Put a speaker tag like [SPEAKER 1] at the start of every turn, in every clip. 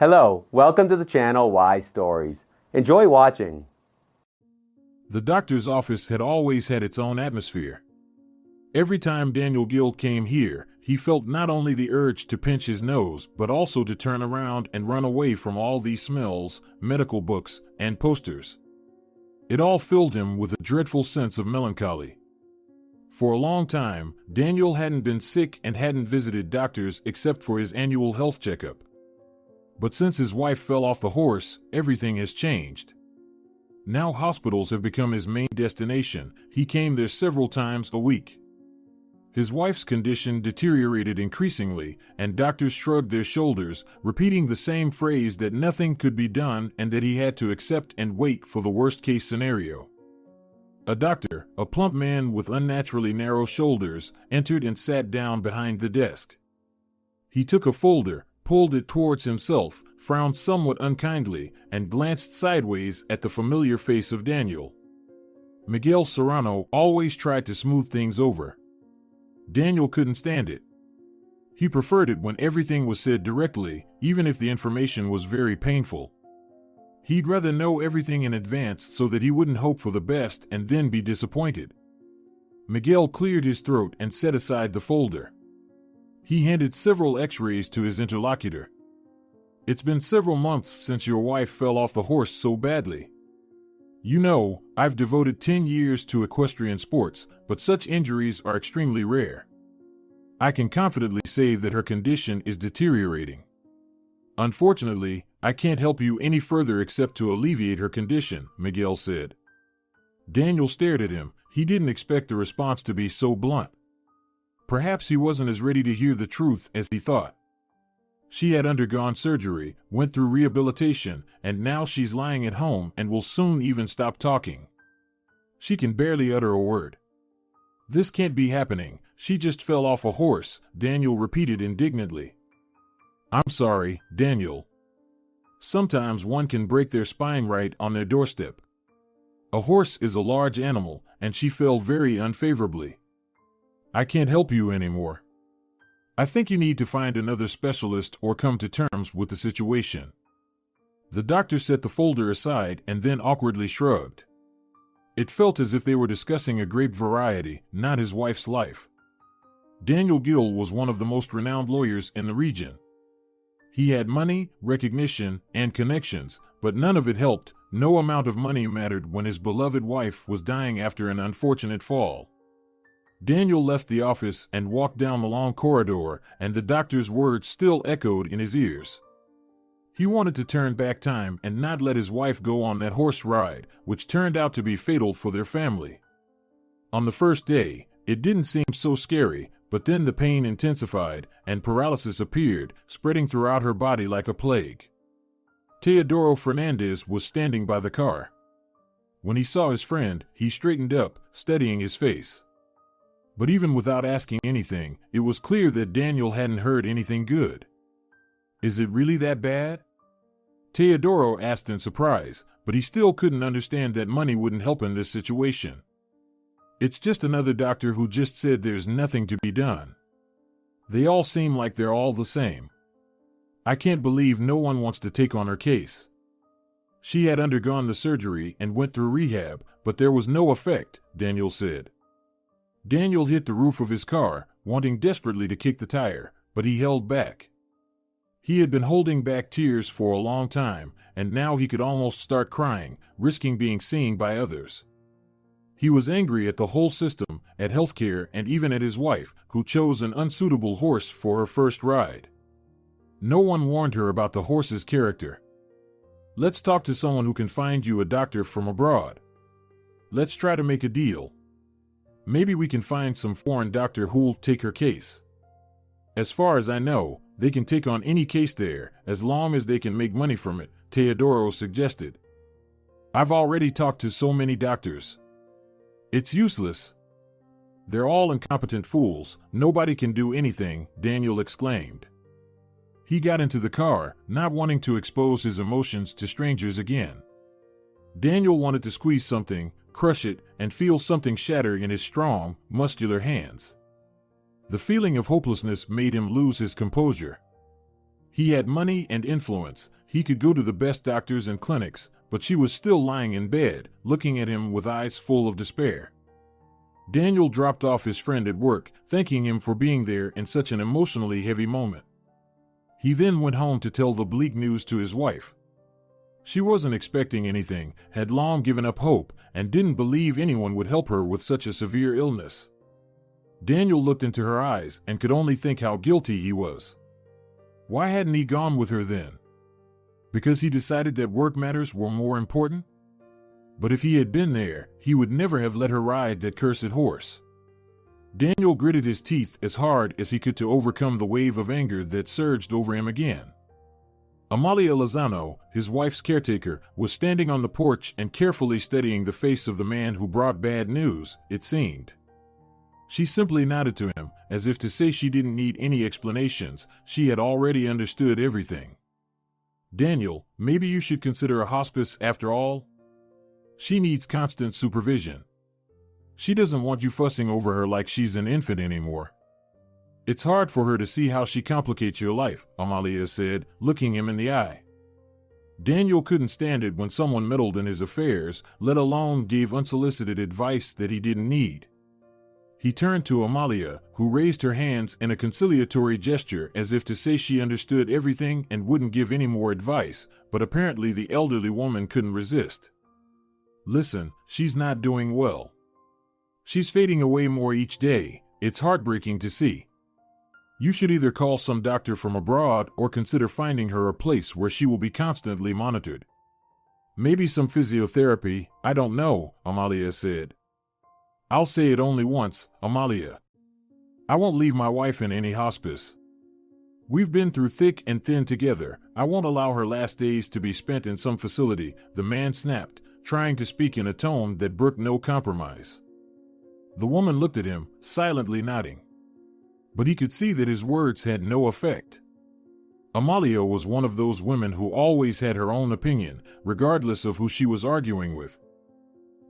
[SPEAKER 1] Hello, welcome to the channel Why Stories. Enjoy watching.
[SPEAKER 2] The doctor's office had always had its own atmosphere. Every time Daniel Guild came here, he felt not only the urge to pinch his nose, but also to turn around and run away from all these smells, medical books, and posters. It all filled him with a dreadful sense of melancholy. For a long time, Daniel hadn't been sick and hadn't visited doctors except for his annual health checkup. But since his wife fell off the horse, everything has changed. Now hospitals have become his main destination. He came there several times a week. His wife's condition deteriorated increasingly, and doctors shrugged their shoulders, repeating the same phrase that nothing could be done and that he had to accept and wait for the worst-case scenario. A doctor, a plump man with unnaturally narrow shoulders, entered and sat down behind the desk. He took a folder, pulled it towards himself, frowned somewhat unkindly, and glanced sideways at the familiar face of Daniel. Miguel Serrano always tried to smooth things over. Daniel couldn't stand it. He preferred it when everything was said directly, even if the information was very painful. He'd rather know everything in advance so that he wouldn't hope for the best and then be disappointed. Miguel cleared his throat and set aside the folder. He handed several x-rays to his interlocutor. "It's been several months since your wife fell off the horse so badly. You know, I've devoted 10 years to equestrian sports, but such injuries are extremely rare. I can confidently say that her condition is deteriorating. Unfortunately, I can't help you any further except to alleviate her condition," Miguel said. Daniel stared at him. He didn't expect the response to be so blunt. Perhaps he wasn't as ready to hear the truth as he thought. She had undergone surgery, went through rehabilitation, and now she's lying at home and will soon even stop talking. She can barely utter a word. "This can't be happening. She just fell off a horse," Daniel repeated indignantly. "I'm sorry, Daniel. Sometimes one can break their spine right on their doorstep. A horse is a large animal, and she fell very unfavorably. I can't help you anymore. I think you need to find another specialist or come to terms with the situation." The doctor set the folder aside and then awkwardly shrugged. It felt as if they were discussing a grape variety, not his wife's life. Daniel Gill was one of the most renowned lawyers in the region. He had money, recognition, and connections, but none of it helped. No amount of money mattered when his beloved wife was dying after an unfortunate fall. Daniel left the office and walked down the long corridor, and the doctor's words still echoed in his ears. He wanted to turn back time and not let his wife go on that horse ride, which turned out to be fatal for their family. On the first day, it didn't seem so scary, but then the pain intensified, and paralysis appeared, spreading throughout her body like a plague. Teodoro Fernandez was standing by the car. When he saw his friend, he straightened up, steadying his face. But even without asking anything, it was clear that Daniel hadn't heard anything good. "Is it really that bad?" Teodoro asked in surprise, but he still couldn't understand that money wouldn't help in this situation. "It's just another doctor who just said there's nothing to be done. They all seem like they're all the same. I can't believe no one wants to take on her case. She had undergone the surgery and went through rehab, but there was no effect," Daniel said. Daniel hit the roof of his car, wanting desperately to kick the tire, but he held back. He had been holding back tears for a long time, and now he could almost start crying, risking being seen by others. He was angry at the whole system, at healthcare, and even at his wife, who chose an unsuitable horse for her first ride. No one warned her about the horse's character. "Let's talk to someone who can find you a doctor from abroad. Let's try to make a deal. Maybe we can find some foreign doctor who'll take her case. As far as I know, they can take on any case there, as long as they can make money from it," Teodoro suggested. "I've already talked to so many doctors. It's useless. They're all incompetent fools. Nobody can do anything," Daniel exclaimed. He got into the car, not wanting to expose his emotions to strangers again. Daniel wanted to squeeze something, crush it, and feel something shatter in his strong, muscular hands. The feeling of hopelessness made him lose his composure. He had money and influence. He could go to the best doctors and clinics, but she was still lying in bed, looking at him with eyes full of despair. Daniel dropped off his friend at work, thanking him for being there in such an emotionally heavy moment. He then went home to tell the bleak news to his wife. She wasn't expecting anything, had long given up hope, and didn't believe anyone would help her with such a severe illness. Daniel looked into her eyes and could only think how guilty he was. Why hadn't he gone with her then? Because he decided that work matters were more important? But if he had been there, he would never have let her ride that cursed horse. Daniel gritted his teeth as hard as he could to overcome the wave of anger that surged over him again. Amalia Lozano, his wife's caretaker, was standing on the porch and carefully studying the face of the man who brought bad news, it seemed. She simply nodded to him, as if to say she didn't need any explanations, she had already understood everything. Daniel, maybe you should consider a hospice after all? She needs constant supervision. She doesn't want you fussing over her like she's an infant anymore. It's hard for her to see how she complicates your life, Amalia said, looking him in the eye. Daniel couldn't stand it when someone meddled in his affairs, let alone gave unsolicited advice that he didn't need. He turned to Amalia, who raised her hands in a conciliatory gesture as if to say she understood everything and wouldn't give any more advice, but apparently the elderly woman couldn't resist. Listen, she's not doing well. She's fading away more each day. It's heartbreaking to see. You should either call some doctor from abroad or consider finding her a place where she will be constantly monitored. Maybe some physiotherapy, I don't know, Amalia said. I'll say it only once, Amalia. I won't leave my wife in any hospice. We've been through thick and thin together. I won't allow her last days to be spent in some facility, the man snapped, trying to speak in a tone that brooked no compromise. The woman looked at him, silently nodding. But he could see that his words had no effect. Amalia was one of those women who always had her own opinion, regardless of who she was arguing with.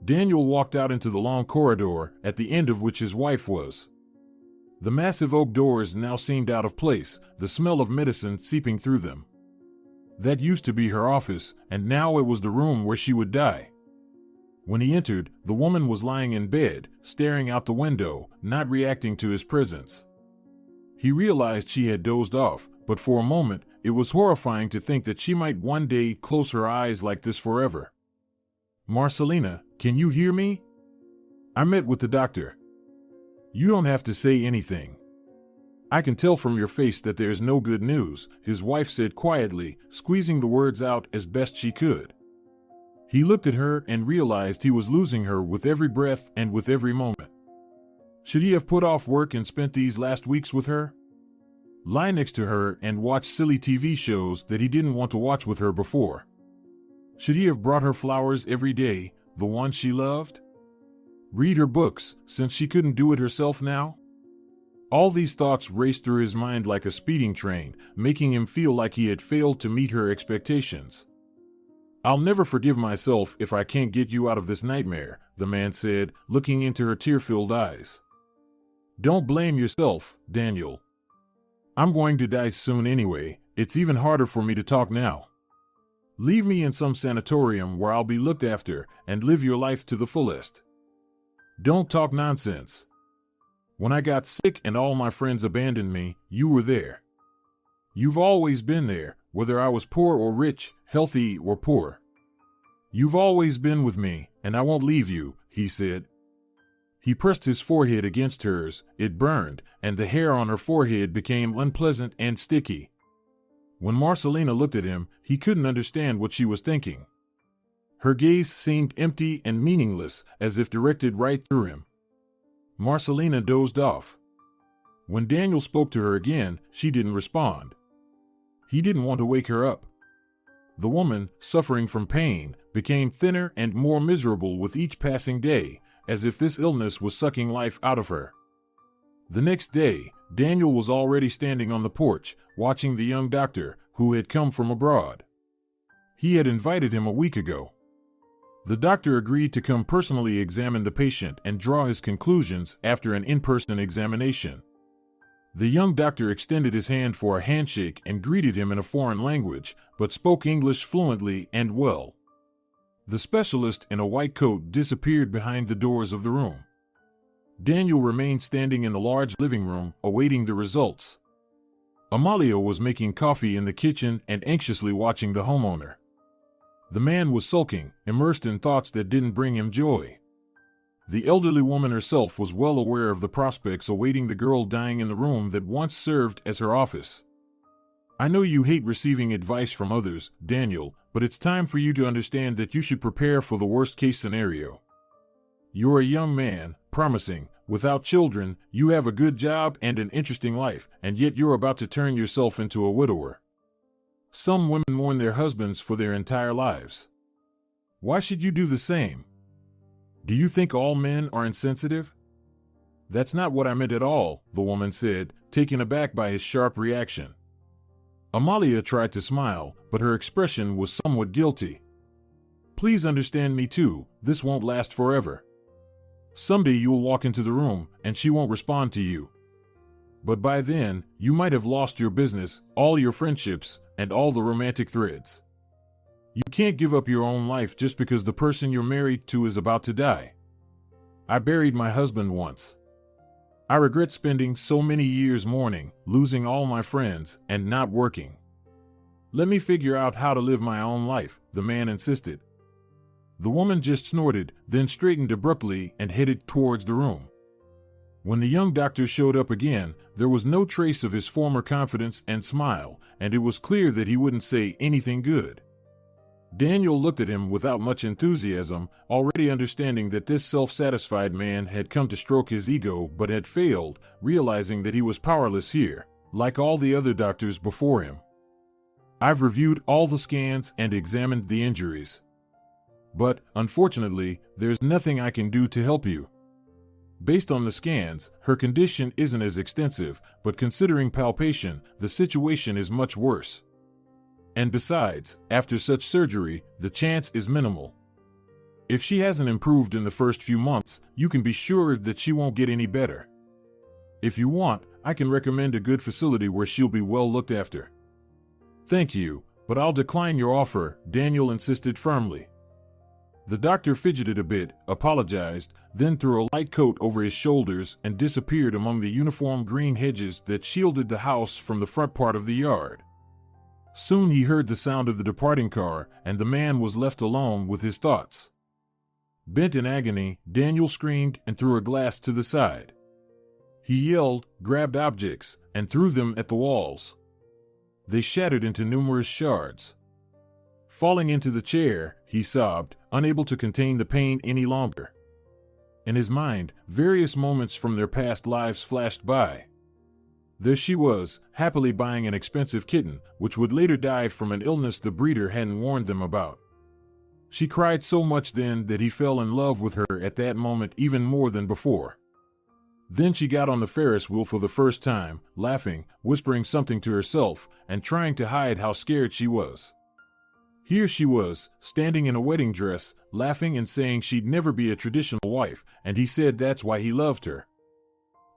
[SPEAKER 2] Daniel walked out into the long corridor, at the end of which his wife was. The massive oak doors now seemed out of place, the smell of medicine seeping through them. That used to be her office, and now it was the room where she would die. When he entered, the woman was lying in bed, staring out the window, not reacting to his presence. He realized she had dozed off, but for a moment, it was horrifying to think that she might one day close her eyes like this forever. Marcelina, can you hear me? I met with the doctor. You don't have to say anything. I can tell from your face that there's no good news, his wife said quietly, squeezing the words out as best she could. He looked at her and realized he was losing her with every breath and with every moment. Should he have put off work and spent these last weeks with her? Lie next to her and watch silly TV shows that he didn't want to watch with her before? Should he have brought her flowers every day, the ones she loved? Read her books, since she couldn't do it herself now? All these thoughts raced through his mind like a speeding train, making him feel like he had failed to meet her expectations. I'll never forgive myself if I can't get you out of this nightmare, the man said, looking into her tear-filled eyes. Don't blame yourself, Daniel. I'm going to die soon anyway. It's even harder for me to talk now. Leave me in some sanatorium where I'll be looked after and live your life to the fullest. Don't talk nonsense. When I got sick and all my friends abandoned me, you were there. You've always been there, whether I was poor or rich, healthy or poor. You've always been with me, and I won't leave you, he said. He pressed his forehead against hers, it burned, and the hair on her forehead became unpleasant and sticky. When Marcelina looked at him, he couldn't understand what she was thinking. Her gaze seemed empty and meaningless, as if directed right through him. Marcelina dozed off. When Daniel spoke to her again, she didn't respond. He didn't want to wake her up. The woman, suffering from pain, became thinner and more miserable with each passing day, as if this illness was sucking life out of her. The next day, Daniel was already standing on the porch, watching the young doctor, who had come from abroad. He had invited him a week ago. The doctor agreed to come personally examine the patient and draw his conclusions after an in-person examination. The young doctor extended his hand for a handshake and greeted him in a foreign language, but spoke English fluently and well. The specialist in a white coat disappeared behind the doors of the room. Daniel remained standing in the large living room, awaiting the results. Amalia was making coffee in the kitchen and anxiously watching the homeowner. The man was sulking, immersed in thoughts that didn't bring him joy. The elderly woman herself was well aware of the prospects awaiting the girl dying in the room that once served as her office. I know you hate receiving advice from others, Daniel, but it's time for you to understand that you should prepare for the worst-case scenario. You're a young man, promising, without children, you have a good job and an interesting life, and yet you're about to turn yourself into a widower. Some women mourn their husbands for their entire lives. Why should you do the same? Do you think all men are insensitive? That's not what I meant at all, the woman said, taken aback by his sharp reaction. Amalia tried to smile, but her expression was somewhat guilty. Please understand me too, this won't last forever. Someday you'll walk into the room, and she won't respond to you. But by then, you might have lost your business, all your friendships, and all the romantic threads. You can't give up your own life just because the person you're married to is about to die. I buried my husband once. I regret spending so many years mourning, losing all my friends, and not working. Let me figure out how to live my own life, the man insisted. The woman just snorted, then straightened abruptly and headed towards the room. When the young doctor showed up again, there was no trace of his former confidence and smile, and it was clear that he wouldn't say anything good. Daniel looked at him without much enthusiasm, already understanding that this self-satisfied man had come to stroke his ego but had failed, realizing that he was powerless here, like all the other doctors before him. I've reviewed all the scans and examined the injuries. But, unfortunately, there's nothing I can do to help you. Based on the scans, her condition isn't as extensive, but considering palpation, the situation is much worse. And besides, after such surgery, the chance is minimal. If she hasn't improved in the first few months, you can be sure that she won't get any better. If you want, I can recommend a good facility where she'll be well looked after. Thank you, but I'll decline your offer, Daniel insisted firmly. The doctor fidgeted a bit, apologized, then threw a light coat over his shoulders and disappeared among the uniform green hedges that shielded the house from the front part of the yard. Soon he heard the sound of the departing car, and the man was left alone with his thoughts. Bent in agony, Daniel screamed and threw a glass to the side. He yelled, grabbed objects, and threw them at the walls. They shattered into numerous shards. Falling into the chair, he sobbed, unable to contain the pain any longer. In his mind, various moments from their past lives flashed by. There she was, happily buying an expensive kitten, which would later die from an illness the breeder hadn't warned them about. She cried so much then that he fell in love with her at that moment even more than before. Then she got on the Ferris wheel for the first time, laughing, whispering something to herself, and trying to hide how scared she was. Here she was, standing in a wedding dress, laughing and saying she'd never be a traditional wife, and he said that's why he loved her.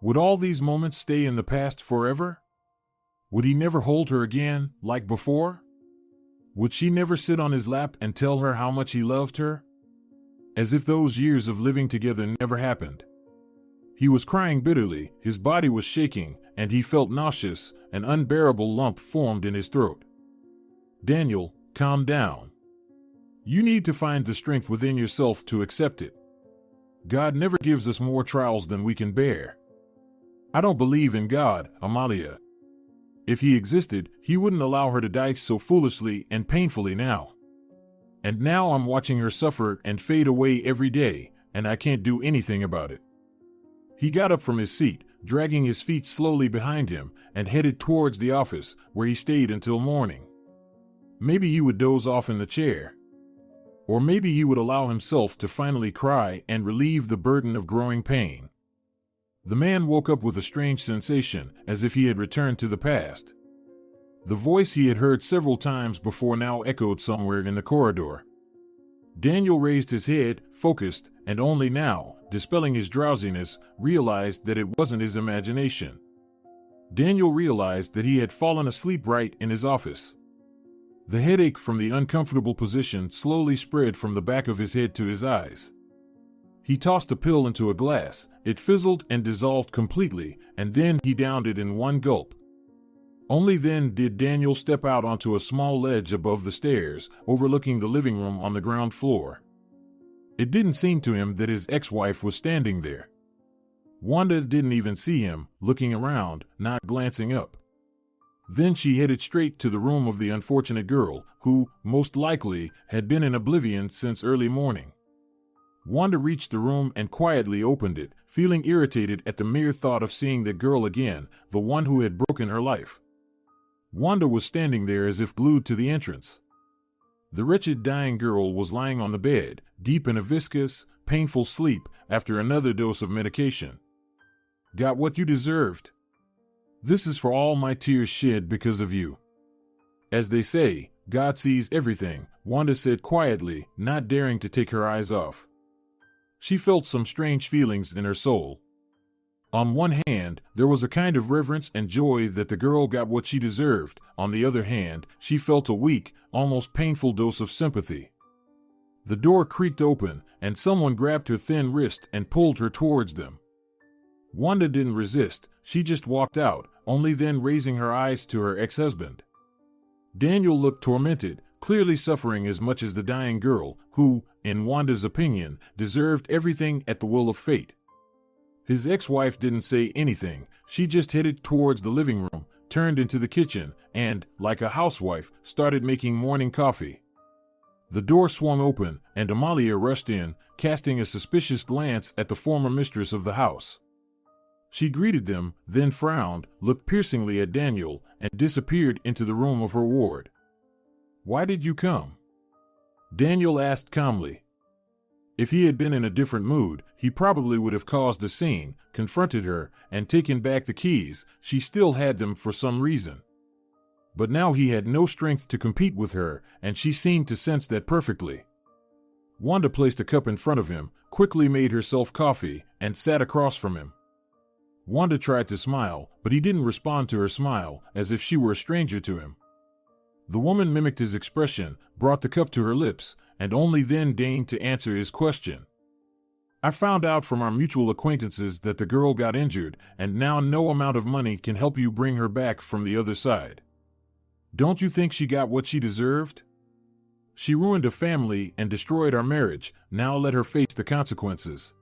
[SPEAKER 2] Would all these moments stay in the past forever? Would he never hold her again, like before? Would she never sit on his lap and tell her how much he loved her? As if those years of living together never happened. He was crying bitterly, his body was shaking, and he felt nauseous. An unbearable lump formed in his throat. Daniel, calm down. You need to find the strength within yourself to accept it. God never gives us more trials than we can bear. I don't believe in God, Amalia. If he existed, he wouldn't allow her to die so foolishly and painfully now. And now I'm watching her suffer and fade away every day, and I can't do anything about it. He got up from his seat, dragging his feet slowly behind him, and headed towards the office, where he stayed until morning. Maybe he would doze off in the chair. Or maybe he would allow himself to finally cry and relieve the burden of growing pain. The man woke up with a strange sensation, as if he had returned to the past. The voice he had heard several times before now echoed somewhere in the corridor. Daniel raised his head, focused, and only now, dispelling his drowsiness, realized that it wasn't his imagination. Daniel realized that he had fallen asleep right in his office. The headache from the uncomfortable position slowly spread from the back of his head to his eyes. He tossed a pill into a glass, it fizzled and dissolved completely, and then he downed it in one gulp. Only then did Daniel step out onto a small ledge above the stairs, overlooking the living room on the ground floor. It didn't seem to him that his ex-wife was standing there. Wanda didn't even see him, looking around, not glancing up. Then she headed straight to the room of the unfortunate girl, who, most likely, had been in oblivion since early morning. Wanda reached the room and quietly opened it, feeling irritated at the mere thought of seeing the girl again, the one who had broken her life. Wanda was standing there as if glued to the entrance. The wretched dying girl was lying on the bed, deep in a viscous, painful sleep after another dose of medication. Got what you deserved. This is for all my tears shed because of you. As they say, God sees everything, Wanda said quietly, not daring to take her eyes off. She felt some strange feelings in her soul. On one hand, there was a kind of reverence and joy that the girl got what she deserved. On the other hand, she felt a weak, almost painful dose of sympathy. The door creaked open, and someone grabbed her thin wrist and pulled her towards them. Wanda didn't resist, she just walked out, only then raising her eyes to her ex-husband. Daniel looked tormented, clearly suffering as much as the dying girl, who, in Wanda's opinion, deserved everything at the will of fate. His ex-wife didn't say anything, she just headed towards the living room, turned into the kitchen, and, like a housewife, started making morning coffee. The door swung open, and Amalia rushed in, casting a suspicious glance at the former mistress of the house. She greeted them, then frowned, looked piercingly at Daniel, and disappeared into the room of her ward. "Why did you come?" Daniel asked calmly. If he had been in a different mood, he probably would have caused a scene, confronted her, and taken back the keys. She still had them for some reason. But now he had no strength to compete with her, and she seemed to sense that perfectly. Wanda placed a cup in front of him, quickly made herself coffee, and sat across from him. Wanda tried to smile, but he didn't respond to her smile, as if she were a stranger to him. The woman mimicked his expression, brought the cup to her lips, and only then deigned to answer his question. "I found out from our mutual acquaintances that the girl got injured, and now no amount of money can help you bring her back from the other side. Don't you think she got what she deserved? She ruined a family and destroyed our marriage, now let her face the consequences.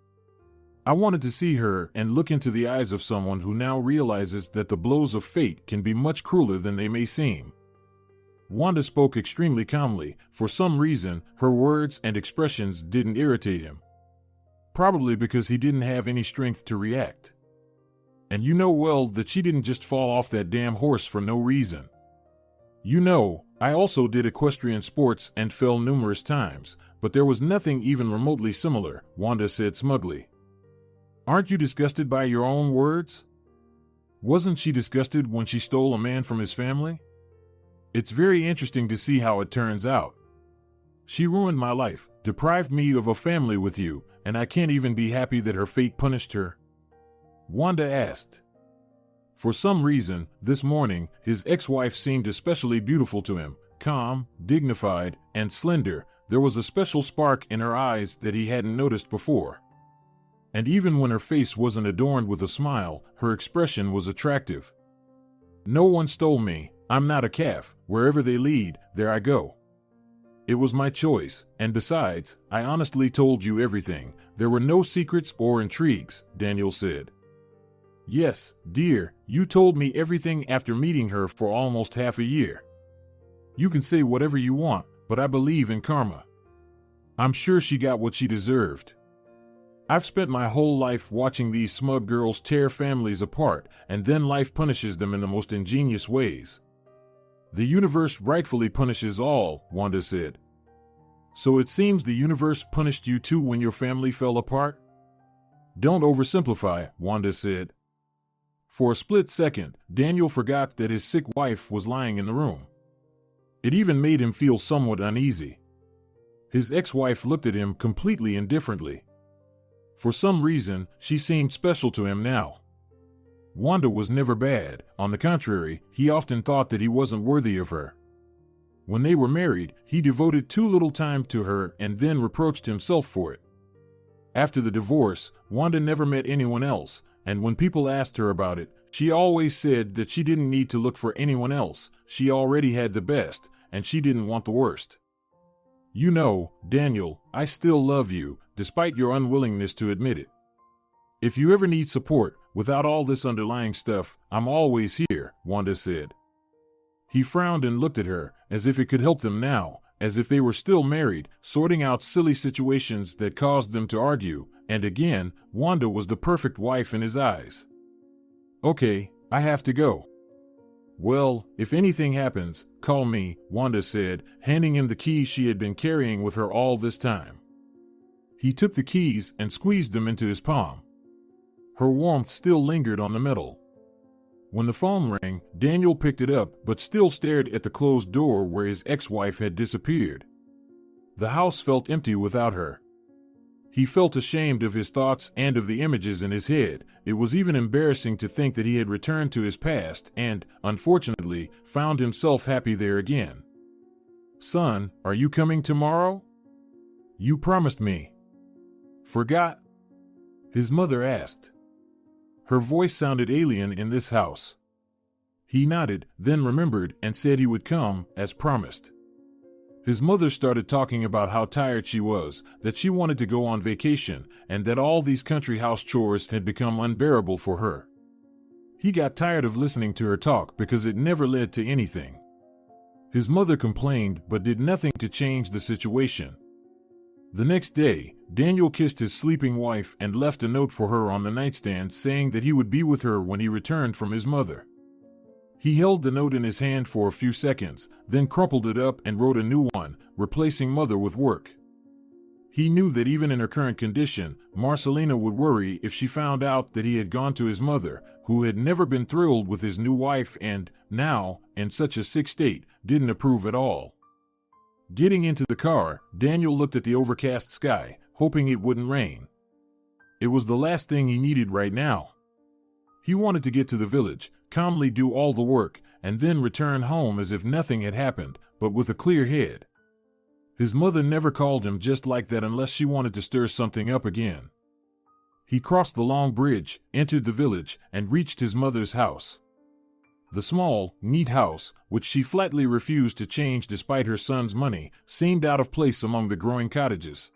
[SPEAKER 2] I wanted to see her and look into the eyes of someone who now realizes that the blows of fate can be much crueler than they may seem." Wanda spoke extremely calmly. For some reason, her words and expressions didn't irritate him. Probably because he didn't have any strength to react. "And you know well that she didn't just fall off that damn horse for no reason. You know, I also did equestrian sports and fell numerous times, but there was nothing even remotely similar," Wanda said smugly. "Aren't you disgusted by your own words? Wasn't she disgusted when she stole a man from his family? It's very interesting to see how it turns out. She ruined my life, deprived me of a family with you, and I can't even be happy that her fate punished her?" Wanda asked. For some reason, this morning, his ex-wife seemed especially beautiful to him, calm, dignified, and slender. There was a special spark in her eyes that he hadn't noticed before. And even when her face wasn't adorned with a smile, her expression was attractive. "No one stole me. I'm not a calf. Wherever they lead, there I go. It was my choice, and besides, I honestly told you everything. There were no secrets or intrigues," Daniel said. "Yes, dear, you told me everything after meeting her for almost half a year. You can say whatever you want, but I believe in karma. I'm sure she got what she deserved. I've spent my whole life watching these smug girls tear families apart, and then life punishes them in the most ingenious ways. The universe rightfully punishes all," Wanda said. "So it seems the universe punished you too when your family fell apart?" "Don't oversimplify," Wanda said. For a split second, Daniel forgot that his sick wife was lying in the room. It even made him feel somewhat uneasy. His ex-wife looked at him completely indifferently. For some reason, she seemed special to him now. Wanda was never bad. On the contrary, he often thought that he wasn't worthy of her. When they were married, he devoted too little time to her and then reproached himself for it. After the divorce, Wanda never met anyone else, and when people asked her about it, she always said that she didn't need to look for anyone else. She already had the best, and she didn't want the worst. You know, Daniel, I still love you, despite your unwillingness to admit it. If you ever need support, without all this underlying stuff, I'm always here, Wanda said. He frowned and looked at her, as if it could help them now, as if they were still married, sorting out silly situations that caused them to argue, and again, Wanda was the perfect wife in his eyes. Okay, I have to go. Well, if anything happens, call me, Wanda said, handing him the keys she had been carrying with her all this time. He took the keys and squeezed them into his palm. Her warmth still lingered on the metal. When the phone rang, Daniel picked it up but still stared at the closed door where his ex-wife had disappeared. The house felt empty without her. He felt ashamed of his thoughts and of the images in his head. It was even embarrassing to think that he had returned to his past and, unfortunately, found himself happy there again. Son, are you coming tomorrow? You promised me. Forgot? His mother asked. Her voice sounded alien in this house. He nodded, then remembered and said he would come, as promised. His mother started talking about how tired she was, that she wanted to go on vacation, and that all these country house chores had become unbearable for her. He got tired of listening to her talk because it never led to anything. His mother complained but did nothing to change the situation. The next day, Daniel kissed his sleeping wife and left a note for her on the nightstand saying that he would be with her when he returned from his mother. He held the note in his hand for a few seconds, then crumpled it up and wrote a new one, replacing mother with work. He knew that even in her current condition, Marcelina would worry if she found out that he had gone to his mother, who had never been thrilled with his new wife and, now, in such a sick state, didn't approve at all. Getting into the car, Daniel looked at the overcast sky, hoping it wouldn't rain. It was the last thing he needed right now. He wanted to get to the village, calmly do all the work, and then return home as if nothing had happened, but with a clear head. His mother never called him just like that unless she wanted to stir something up again. He crossed the long bridge, entered the village, and reached his mother's house. The small, neat house, which she flatly refused to change despite her son's money, seemed out of place among the growing cottages.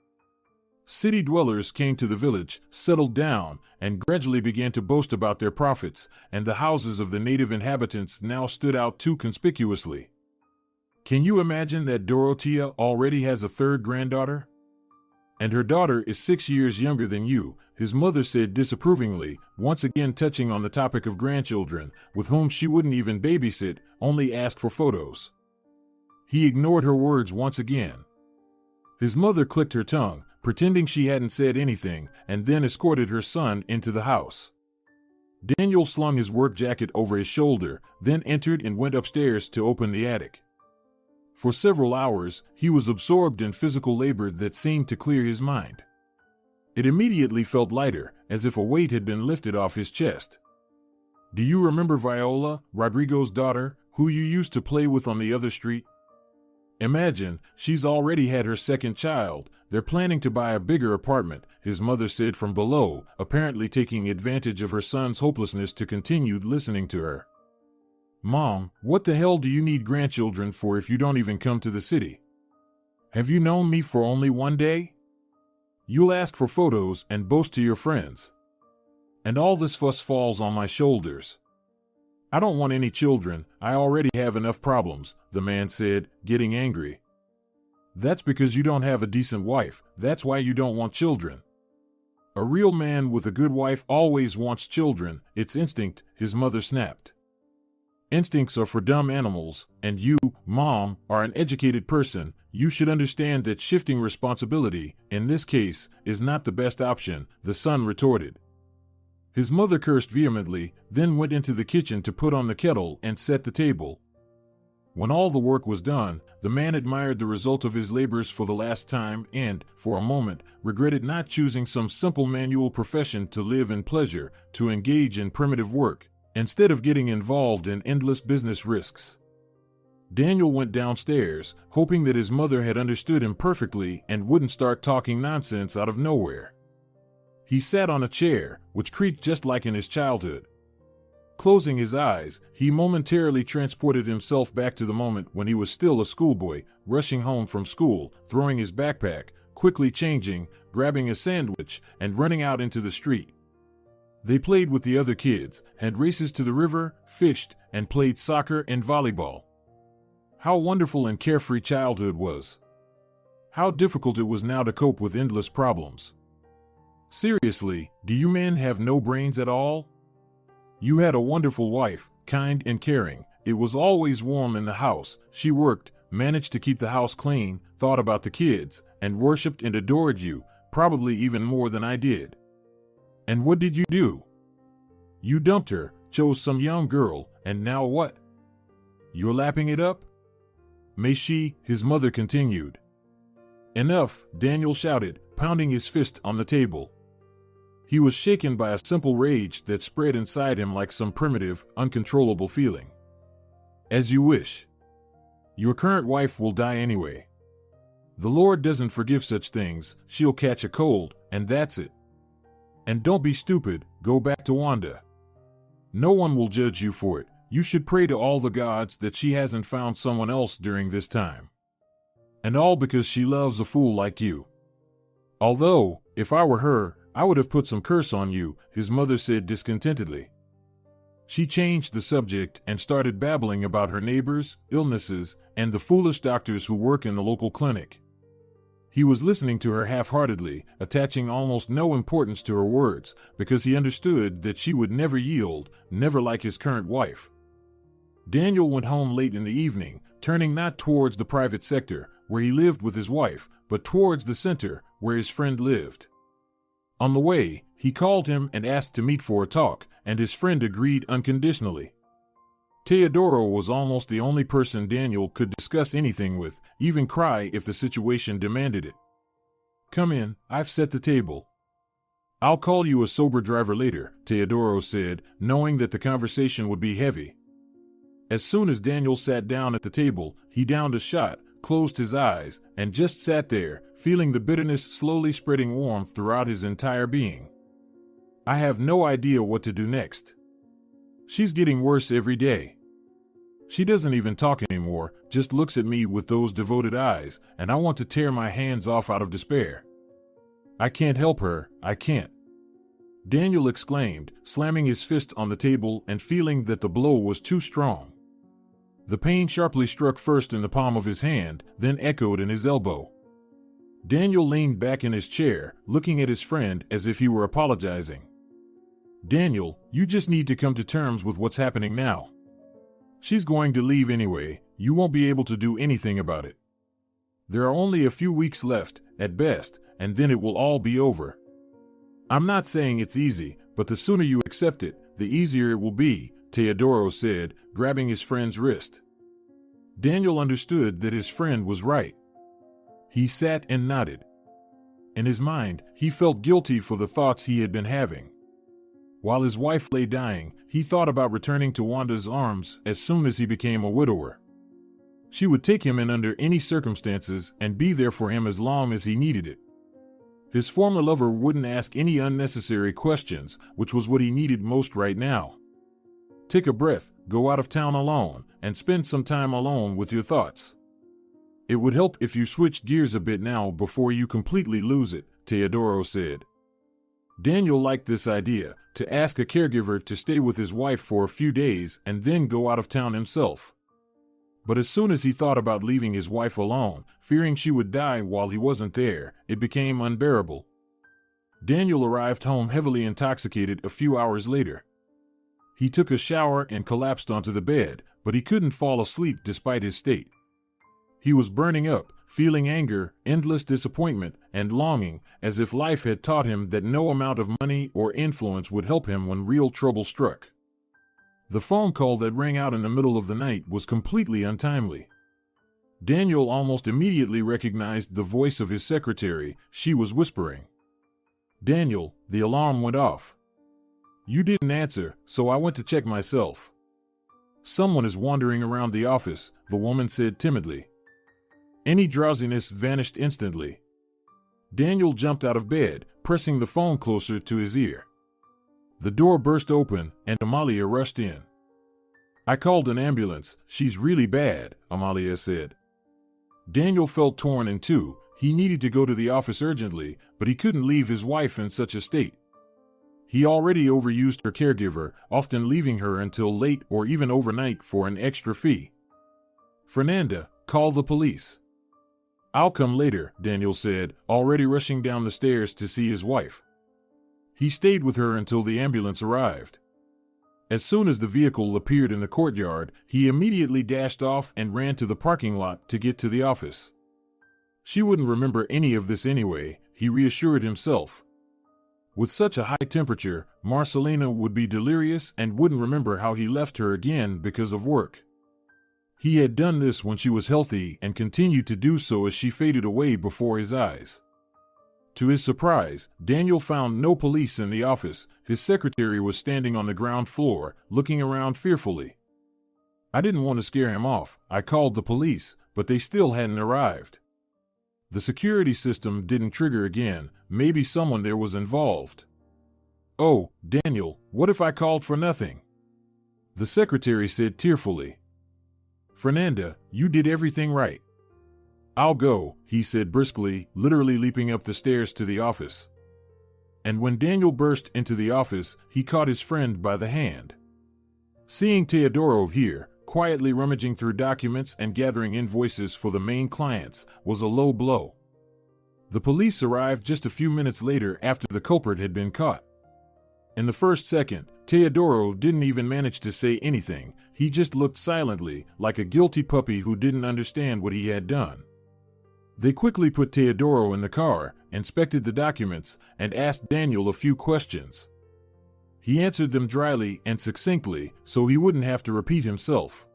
[SPEAKER 2] City dwellers came to the village, settled down, and gradually began to boast about their profits, and the houses of the native inhabitants now stood out too conspicuously. Can you imagine that Dorothea already has a third granddaughter? And her daughter is 6 years younger than you, his mother said disapprovingly, once again touching on the topic of grandchildren, with whom she wouldn't even babysit, only asked for photos. He ignored her words once again. His mother clicked her tongue, pretending she hadn't said anything, and then escorted her son into the house. Daniel slung his work jacket over his shoulder, then entered and went upstairs to open the attic. For several hours, he was absorbed in physical labor that seemed to clear his mind. It immediately felt lighter, as if a weight had been lifted off his chest. Do you remember Viola, Rodrigo's daughter, who you used to play with on the other street? Imagine, she's already had her second child. They're planning to buy a bigger apartment, his mother said from below, apparently taking advantage of her son's hopelessness to continue listening to her. Mom, what the hell do you need grandchildren for if you don't even come to the city? Have you known me for only one day? You'll ask for photos and boast to your friends. And all this fuss falls on my shoulders. I don't want any children, I already have enough problems, the man said, getting angry. That's because you don't have a decent wife, that's why you don't want children. A real man with a good wife always wants children, it's instinct, his mother snapped. Instincts are for dumb animals, and you, Mom, are an educated person. You should understand that shifting responsibility, in this case, is not the best option, the son retorted. His mother cursed vehemently, then went into the kitchen to put on the kettle and set the table. When all the work was done, the man admired the result of his labors for the last time and, for a moment, regretted not choosing some simple manual profession to live in pleasure, to engage in primitive work, instead of getting involved in endless business risks. Daniel went downstairs, hoping that his mother had understood him perfectly and wouldn't start talking nonsense out of nowhere. He sat on a chair, which creaked just like in his childhood. Closing his eyes, he momentarily transported himself back to the moment when he was still a schoolboy, rushing home from school, throwing his backpack, quickly changing, grabbing a sandwich, and running out into the street. They played with the other kids, had races to the river, fished, and played soccer and volleyball. How wonderful and carefree childhood was. How difficult it was now to cope with endless problems. Seriously, do you men have no brains at all? You had a wonderful wife, kind and caring. It was always warm in the house. She worked, managed to keep the house clean, thought about the kids, and worshipped and adored you, probably even more than I did. And what did you do? You dumped her, chose some young girl, and now what? You're lapping it up? May she, his mother continued. Enough, Daniel shouted, pounding his fist on the table. He was shaken by a simple rage that spread inside him like some primitive, uncontrollable feeling. As you wish. Your current wife will die anyway. The Lord doesn't forgive such things. She'll catch a cold, and that's it. And don't be stupid, go back to Wanda. No one will judge you for it. You should pray to all the gods that she hasn't found someone else during this time. And all because she loves a fool like you. Although, if I were her, I would have put some curse on you, his mother said discontentedly. She changed the subject and started babbling about her neighbors, illnesses, and the foolish doctors who work in the local clinic. He was listening to her half-heartedly, attaching almost no importance to her words, because he understood that she would never yield, never like his current wife. Daniel went home late in the evening, turning not towards the private sector, where he lived with his wife, but towards the center, where his friend lived. On the way, he called him and asked to meet for a talk, and his friend agreed unconditionally. Teodoro was almost the only person Daniel could discuss anything with, even cry if the situation demanded it. Come in, I've set the table. I'll call you a sober driver later, Teodoro said, knowing that the conversation would be heavy. As soon as Daniel sat down at the table, he downed a shot, closed his eyes, and just sat there, feeling the bitterness slowly spreading warmth throughout his entire being. I have no idea what to do next. She's getting worse every day. She doesn't even talk anymore, just looks at me with those devoted eyes, and I want to tear my hands off out of despair. I can't help her, I can't. Daniel exclaimed, slamming his fist on the table and feeling that the blow was too strong. The pain sharply struck first in the palm of his hand, then echoed in his elbow. Daniel leaned back in his chair, looking at his friend as if he were apologizing. Daniel, you just need to come to terms with what's happening now. She's going to leave anyway, you won't be able to do anything about it. There are only a few weeks left, at best, and then it will all be over. I'm not saying it's easy, but the sooner you accept it, the easier it will be, Teodoro said, grabbing his friend's wrist. Daniel understood that his friend was right. He sat and nodded. In his mind, he felt guilty for the thoughts he had been having. While his wife lay dying, he thought about returning to Wanda's arms as soon as he became a widower. She would take him in under any circumstances and be there for him as long as he needed it. His former lover wouldn't ask any unnecessary questions, which was what he needed most right now. Take a breath, go out of town alone, and spend some time alone with your thoughts. It would help if you switched gears a bit now before you completely lose it, Teodoro said. Daniel liked this idea, to ask a caregiver to stay with his wife for a few days and then go out of town himself. But as soon as he thought about leaving his wife alone, fearing she would die while he wasn't there, it became unbearable. Daniel arrived home heavily intoxicated a few hours later. He took a shower and collapsed onto the bed, but he couldn't fall asleep despite his state. He was burning up, feeling anger, endless disappointment, and longing, as if life had taught him that no amount of money or influence would help him when real trouble struck. The phone call that rang out in the middle of the night was completely untimely. Daniel almost immediately recognized the voice of his secretary. She was whispering. "Daniel, the alarm went off. You didn't answer, so I went to check myself." "Someone is wandering around the office," the woman said timidly. Any drowsiness vanished instantly. Daniel jumped out of bed, pressing the phone closer to his ear. The door burst open, and Amalia rushed in. "I called an ambulance. She's really bad," Amalia said. Daniel felt torn in two. He needed to go to the office urgently, but he couldn't leave his wife in such a state. He already overused her caregiver, often leaving her until late or even overnight for an extra fee. "Fernanda, call the police." "I'll come later," Daniel said, already rushing down the stairs to see his wife. He stayed with her until the ambulance arrived. As soon as the vehicle appeared in the courtyard, he immediately dashed off and ran to the parking lot to get to the office. She wouldn't remember any of this anyway, he reassured himself. With such a high temperature, Marcelina would be delirious and wouldn't remember how he left her again because of work. He had done this when she was healthy and continued to do so as she faded away before his eyes. To his surprise, Daniel found no police in the office. His secretary was standing on the ground floor, looking around fearfully. "I didn't want to scare him off. I called the police, but they still hadn't arrived. The security system didn't trigger again. Maybe someone there was involved." "Oh, Daniel, what if I called for nothing?" The secretary said tearfully. "Fernanda, you did everything right." "I'll go," he said briskly, literally leaping up the stairs to the office. And when Daniel burst into the office, he caught his friend by the hand. Seeing Teodoro here, quietly rummaging through documents and gathering invoices for the main clients, was a low blow. The police arrived just a few minutes later after the culprit had been caught. In the first second, Teodoro didn't even manage to say anything. He just looked silently, like a guilty puppy who didn't understand what he had done. They quickly put Teodoro in the car, inspected the documents, and asked Daniel a few questions. He answered them dryly and succinctly, so he wouldn't have to repeat himself.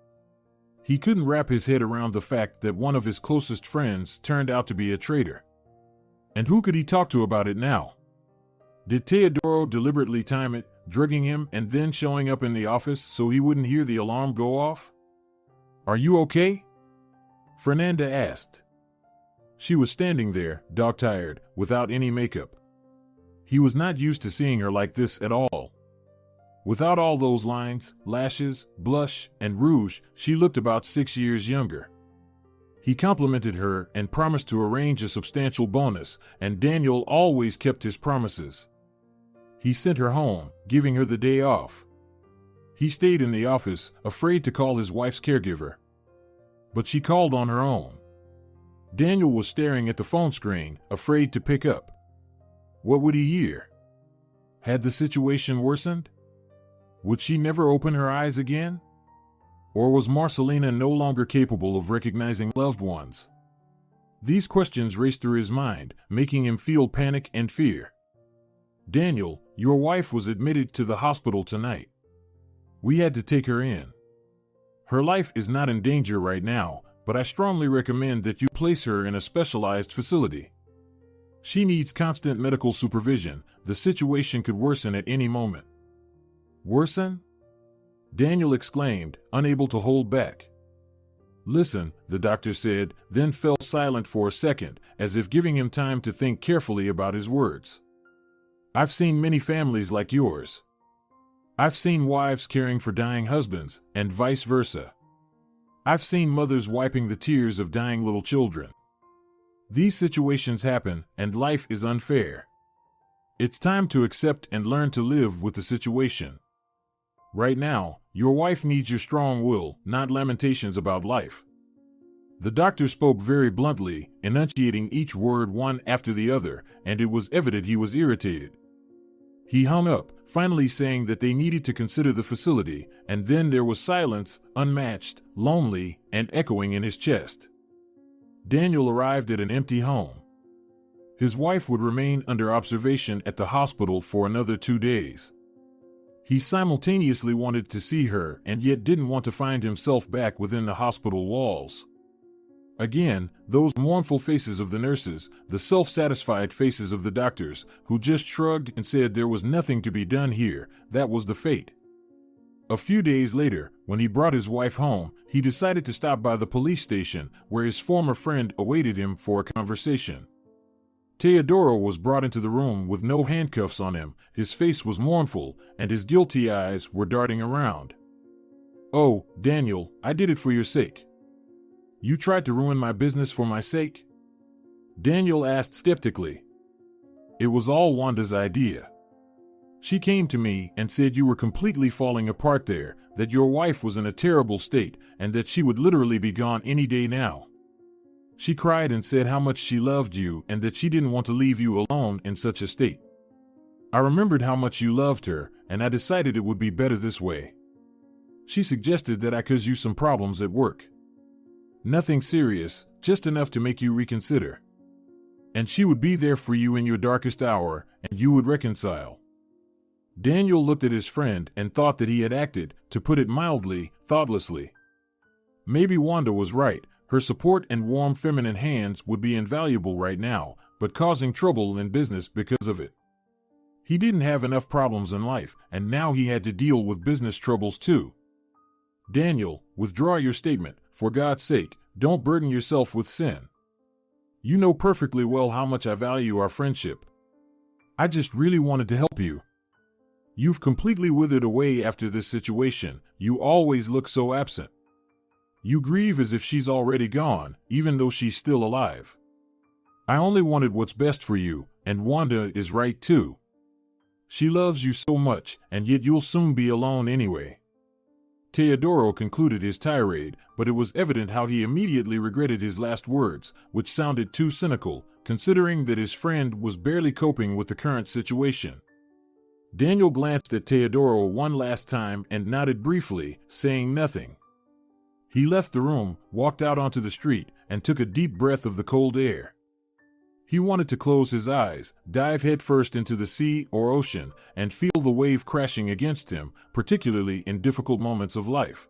[SPEAKER 2] He couldn't wrap his head around the fact that one of his closest friends turned out to be a traitor. And who could he talk to about it now? Did Teodoro deliberately time it, drugging him and then showing up in the office so he wouldn't hear the alarm go off? "Are you okay?" Fernanda asked. She was standing there, dog-tired, without any makeup. He was not used to seeing her like this at all. Without all those lines, lashes, blush, and rouge, she looked about 6 years younger. He complimented her and promised to arrange a substantial bonus, and Daniel always kept his promises. He sent her home, giving her the day off. He stayed in the office, afraid to call his wife's caregiver. But she called on her own. Daniel was staring at the phone screen, afraid to pick up. What would he hear? Had the situation worsened? Would she never open her eyes again? Or was Marcelina no longer capable of recognizing loved ones? These questions raced through his mind, making him feel panic and fear. "Daniel, your wife was admitted to the hospital tonight. We had to take her in. Her life is not in danger right now, but I strongly recommend that you place her in a specialized facility. She needs constant medical supervision. The situation could worsen at any moment." "Worsen?" Daniel exclaimed, unable to hold back. "Listen," the doctor said, then fell silent for a second, as if giving him time to think carefully about his words. "I've seen many families like yours. I've seen wives caring for dying husbands, and vice versa. I've seen mothers wiping the tears of dying little children. These situations happen, and life is unfair. It's time to accept and learn to live with the situation. Right now, your wife needs your strong will, not lamentations about life." The doctor spoke very bluntly, enunciating each word one after the other, and it was evident he was irritated. He hung up, finally saying that they needed to consider the facility, and then there was silence, unmatched, lonely, and echoing in his chest. Daniel arrived at an empty home. His wife would remain under observation at the hospital for another 2 days. He simultaneously wanted to see her and yet didn't want to find himself back within the hospital walls. Again, those mournful faces of the nurses, the self-satisfied faces of the doctors, who just shrugged and said there was nothing to be done here, that was the fate. A few days later, when he brought his wife home, he decided to stop by the police station, where his former friend awaited him for a conversation. Teodoro was brought into the room with no handcuffs on him, his face was mournful, and his guilty eyes were darting around. "Oh, Daniel, I did it for your sake. You tried to ruin my business for my sake?" Daniel asked skeptically. "It was all Wanda's idea. She came to me and said you were completely falling apart there, that your wife was in a terrible state, and that she would literally be gone any day now. She cried and said how much she loved you and that she didn't want to leave you alone in such a state. I remembered how much you loved her, and I decided it would be better this way. She suggested that I cause you some problems at work. Nothing serious, just enough to make you reconsider. And she would be there for you in your darkest hour, and you would reconcile." Daniel looked at his friend and thought that he had acted, to put it mildly, thoughtlessly. Maybe Wanda was right. Her support and warm feminine hands would be invaluable right now, but causing trouble in business because of it. He didn't have enough problems in life, and now he had to deal with business troubles too. "Daniel, withdraw your statement. For God's sake, don't burden yourself with sin. You know perfectly well how much I value our friendship. I just really wanted to help you. You've completely withered away after this situation. You always look so absent. You grieve as if she's already gone, even though she's still alive. I only wanted what's best for you, and Wanda is right too. She loves you so much, and yet you'll soon be alone anyway." Teodoro concluded his tirade, but it was evident how he immediately regretted his last words, which sounded too cynical, considering that his friend was barely coping with the current situation. Daniel glanced at Teodoro one last time and nodded briefly, saying nothing. He left the room, walked out onto the street, and took a deep breath of the cold air. He wanted to close his eyes, dive headfirst into the sea or ocean, and feel the wave crashing against him, particularly in difficult moments of life.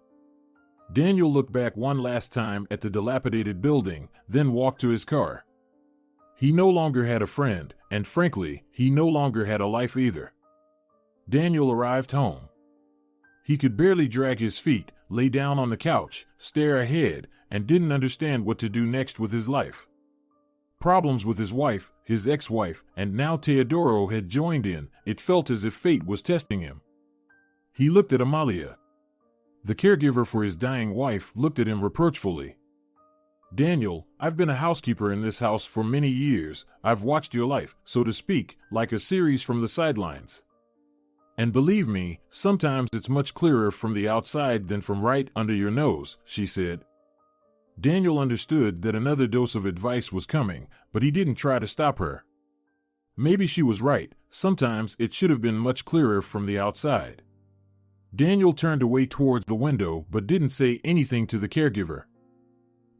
[SPEAKER 2] Daniel looked back one last time at the dilapidated building, then walked to his car. He no longer had a friend, and frankly, he no longer had a life either. Daniel arrived home. He could barely drag his feet, lay down on the couch, stare ahead, and didn't understand what to do next with his life. Problems with his wife, his ex-wife, and now Teodoro had joined in. It felt as if fate was testing him. He looked at Amalia. The caregiver for his dying wife looked at him reproachfully. "Daniel, I've been a housekeeper in this house for many years. I've watched your life, so to speak, like a series from the sidelines. And believe me, sometimes it's much clearer from the outside than from right under your nose," she said. Daniel understood that another dose of advice was coming, but he didn't try to stop her. Maybe she was right. Sometimes it should have been much clearer from the outside. Daniel turned away towards the window but didn't say anything to the caregiver.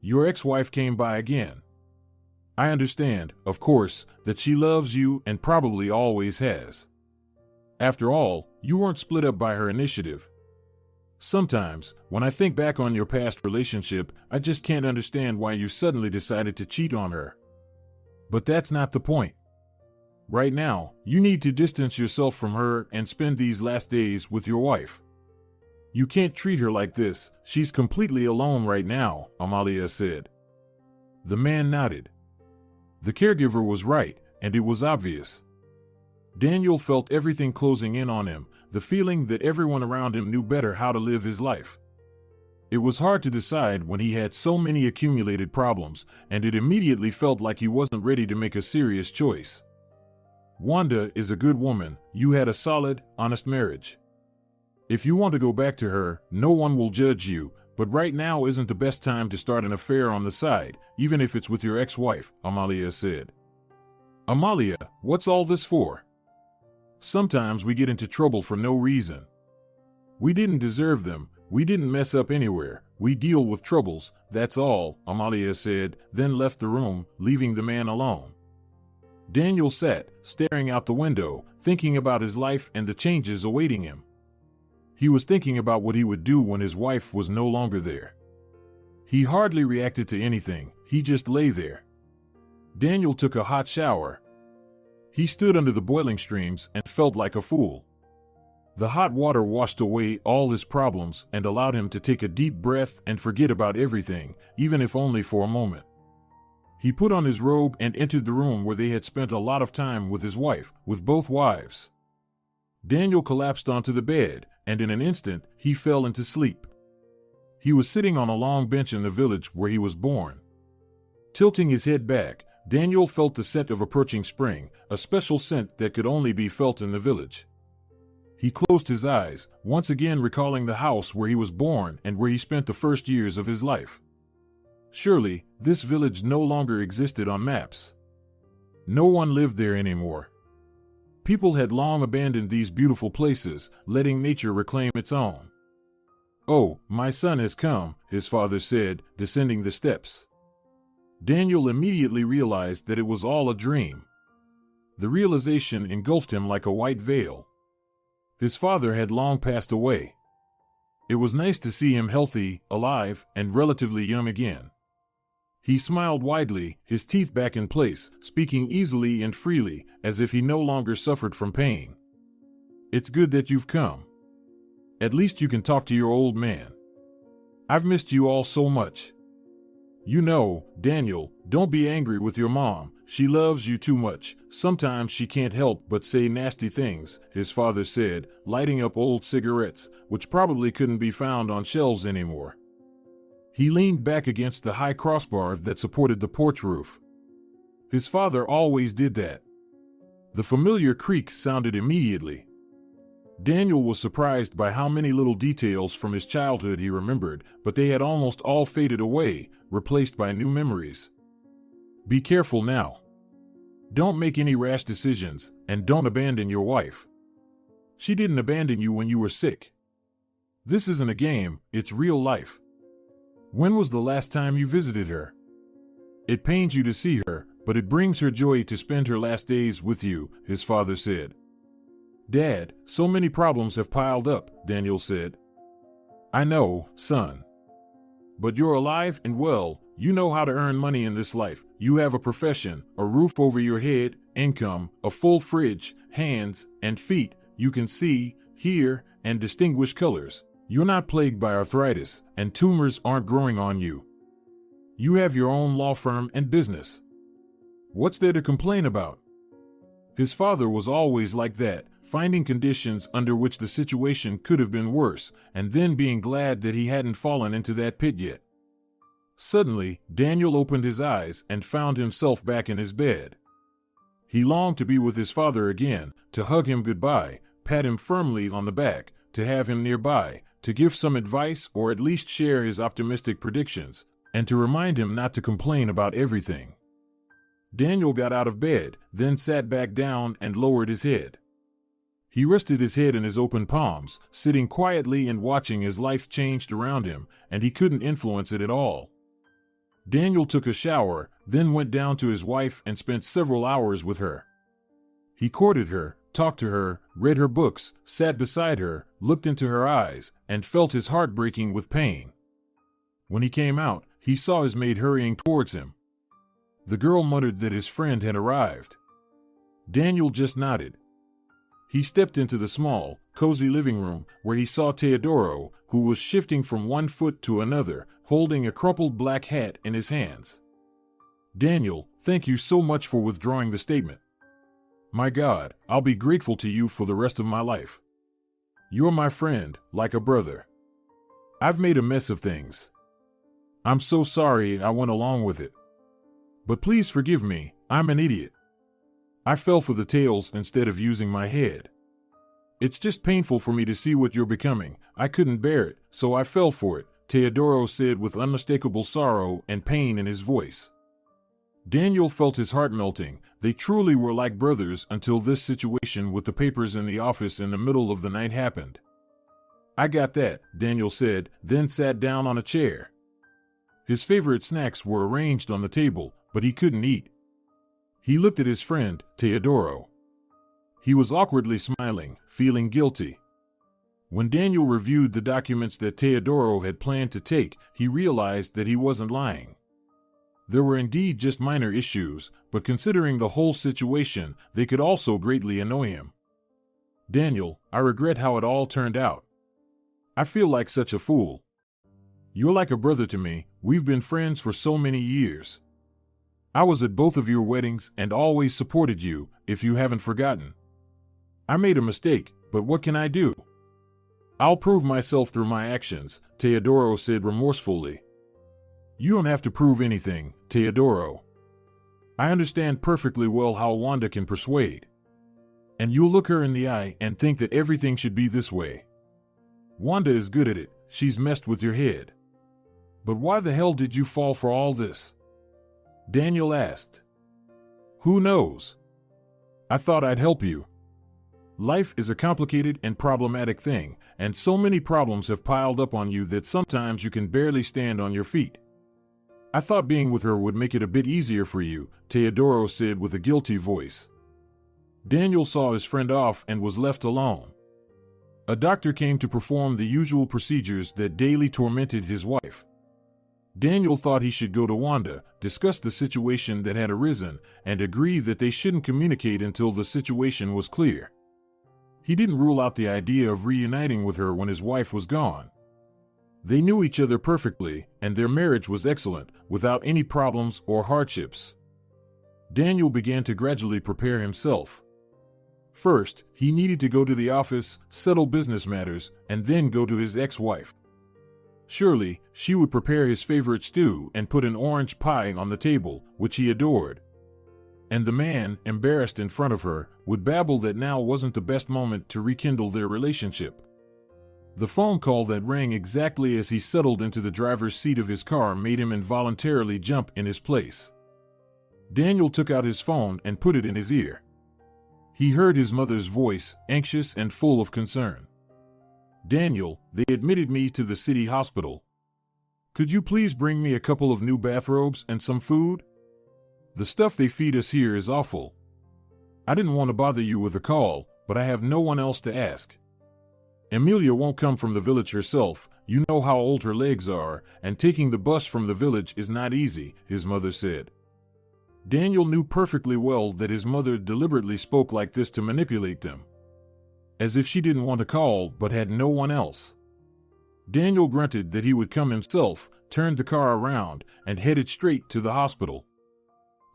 [SPEAKER 2] "Your ex-wife came by again. I understand, of course, that she loves you and probably always has. After all, you weren't split up by her initiative. Sometimes, when I think back on your past relationship, I just can't understand why you suddenly decided to cheat on her. But that's not the point. Right now, you need to distance yourself from her and spend these last days with your wife. You can't treat her like this. She's completely alone right now," Amalia said. The man nodded. The caregiver was right, and it was obvious. Daniel felt everything closing in on him, the feeling that everyone around him knew better how to live his life. It was hard to decide when he had so many accumulated problems, and it immediately felt like he wasn't ready to make a serious choice. Wanda is a good woman. You had a solid, honest marriage. If you want to go back to her, no one will judge you, but right now isn't the best time to start an affair on the side, even if it's with your ex-wife, Amalia said. "Amalia, what's all this for? Sometimes we get into trouble for no reason. We didn't deserve them. We didn't mess up anywhere. We deal with troubles, that's all," Amalia said, then left the room, leaving the man alone. Daniel sat, staring out the window, thinking about his life and the changes awaiting him. He was thinking about what he would do when his wife was no longer there. He hardly reacted to anything, he just lay there. Daniel took a hot shower. He stood under the boiling streams and felt like a fool. The hot water washed away all his problems and allowed him to take a deep breath and forget about everything, even if only for a moment. He put on his robe and entered the room where they had spent a lot of time with his wife, with both wives. Daniel collapsed onto the bed, and in an instant, he fell into sleep. He was sitting on a long bench in the village where he was born. Tilting his head back, Daniel felt the scent of approaching spring, a special scent that could only be felt in the village. He closed his eyes, once again recalling the house where he was born and where he spent the first years of his life. Surely, this village no longer existed on maps. No one lived there anymore. People had long abandoned these beautiful places, letting nature reclaim its own. "Oh, my son has come," his father said, descending the steps. Daniel immediately realized that it was all a dream. The realization engulfed him like a white veil. His father had long passed away. It was nice to see him healthy, alive, and relatively young again. He smiled widely, his teeth back in place, speaking easily and freely, as if he no longer suffered from pain. "It's good that you've come. At least you can talk to your old man. I've missed you all so much. You know, Daniel, don't be angry with your mom. She loves you too much. Sometimes she can't help but say nasty things," his father said, lighting up old cigarettes, which probably couldn't be found on shelves anymore. He leaned back against the high crossbar that supported the porch roof. His father always did that. The familiar creak sounded immediately. Daniel was surprised by how many little details from his childhood he remembered, but they had almost all faded away, replaced by new memories. "Be careful now. Don't make any rash decisions, and don't abandon your wife. She didn't abandon you when you were sick. This isn't a game, it's real life. When was the last time you visited her? It pains you to see her, but it brings her joy to spend her last days with you," his father said. "Dad, so many problems have piled up," Daniel said. "I know, son. But you're alive and well, you know how to earn money in this life, you have a profession, a roof over your head, income, a full fridge, hands and feet, you can see, hear, and distinguish colors. You're not plagued by arthritis, and tumors aren't growing on you. You have your own law firm and business. What's there to complain about?" His father was always like that, finding conditions under which the situation could have been worse, and then being glad that he hadn't fallen into that pit yet. Suddenly, Daniel opened his eyes and found himself back in his bed. He longed to be with his father again, to hug him goodbye, pat him firmly on the back, to have him nearby, to give some advice or at least share his optimistic predictions, and to remind him not to complain about everything. Daniel got out of bed, then sat back down and lowered his head. He rested his head in his open palms, sitting quietly and watching as life changed around him, and he couldn't influence it at all. Daniel took a shower, then went down to his wife and spent several hours with her. He courted her, talked to her, read her books, sat beside her, looked into her eyes, and felt his heart breaking with pain. When he came out, he saw his maid hurrying towards him. The girl muttered that his friend had arrived. Daniel just nodded. He stepped into the small, cozy living room, where he saw Teodoro, who was shifting from one foot to another, holding a crumpled black hat in his hands. "Daniel, thank you so much for withdrawing the statement. My God, I'll be grateful to you for the rest of my life. You're my friend, like a brother. I've made a mess of things. I'm so sorry I went along with it. But please forgive me, I'm an idiot. I fell for the tails instead of using my head. It's just painful for me to see what you're becoming. I couldn't bear it, so I fell for it," Teodoro said with unmistakable sorrow and pain in his voice. Daniel felt his heart melting. They truly were like brothers until this situation with the papers in the office in the middle of the night happened. "I got that," Daniel said, then sat down on a chair. His favorite snacks were arranged on the table, but he couldn't eat. He looked at his friend, Teodoro. He was awkwardly smiling, feeling guilty. When Daniel reviewed the documents that Teodoro had planned to take, he realized that he wasn't lying. There were indeed just minor issues, but considering the whole situation, they could also greatly annoy him. Daniel, I regret how it all turned out. I feel like such a fool. You're like a brother to me. We've been friends for so many years. I was at both of your weddings and always supported you, if you haven't forgotten. I made a mistake, but what can I do? I'll prove myself through my actions, Teodoro said remorsefully. You don't have to prove anything, Teodoro. I understand perfectly well how Wanda can persuade. And you'll look her in the eye and think that everything should be this way. Wanda is good at it. She's messed with your head. But why the hell did you fall for all this? Daniel asked. Who knows? I thought I'd help you. Life is a complicated and problematic thing, and so many problems have piled up on you that sometimes you can barely stand on your feet. I thought being with her would make it a bit easier for you, Teodoro said with a guilty voice. Daniel saw his friend off and was left alone. A doctor came to perform the usual procedures that daily tormented his wife. Daniel thought he should go to Wanda, discuss the situation that had arisen, and agree that they shouldn't communicate until the situation was clear. He didn't rule out the idea of reuniting with her when his wife was gone. They knew each other perfectly, and their marriage was excellent, without any problems or hardships. Daniel began to gradually prepare himself. First, he needed to go to the office, settle business matters, and then go to his ex-wife. Surely, she would prepare his favorite stew and put an orange pie on the table, which he adored. And the man, embarrassed in front of her, would babble that now wasn't the best moment to rekindle their relationship. The phone call that rang exactly as he settled into the driver's seat of his car made him involuntarily jump in his place. Daniel took out his phone and put it in his ear. He heard his mother's voice, anxious and full of concern. Daniel, they admitted me to the city hospital. Could you please bring me a couple of new bathrobes and some food? The stuff they feed us here is awful. I didn't want to bother you with a call, but I have no one else to ask. Emilia won't come from the village herself. You know how old her legs are, and taking the bus from the village is not easy, his mother said. Daniel knew perfectly well that his mother deliberately spoke like this to manipulate them. As if she didn't want to call but had no one else. Daniel grunted that he would come himself, turned the car around, and headed straight to the hospital.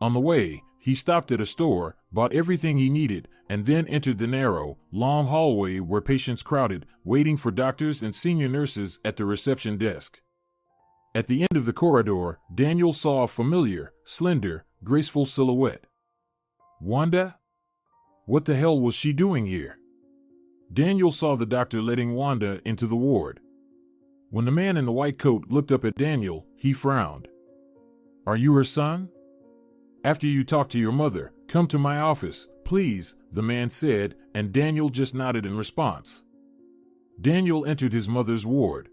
[SPEAKER 2] On the way, he stopped at a store, bought everything he needed, and then entered the narrow, long hallway where patients crowded, waiting for doctors and senior nurses at the reception desk. At the end of the corridor, Daniel saw a familiar, slender, graceful silhouette. Wanda? What the hell was she doing here? Daniel saw the doctor letting Wanda into the ward. When the man in the white coat looked up at Daniel, he frowned. Are you her son? After you talk to your mother, come to my office, please, the man said, and Daniel just nodded in response. Daniel entered his mother's ward.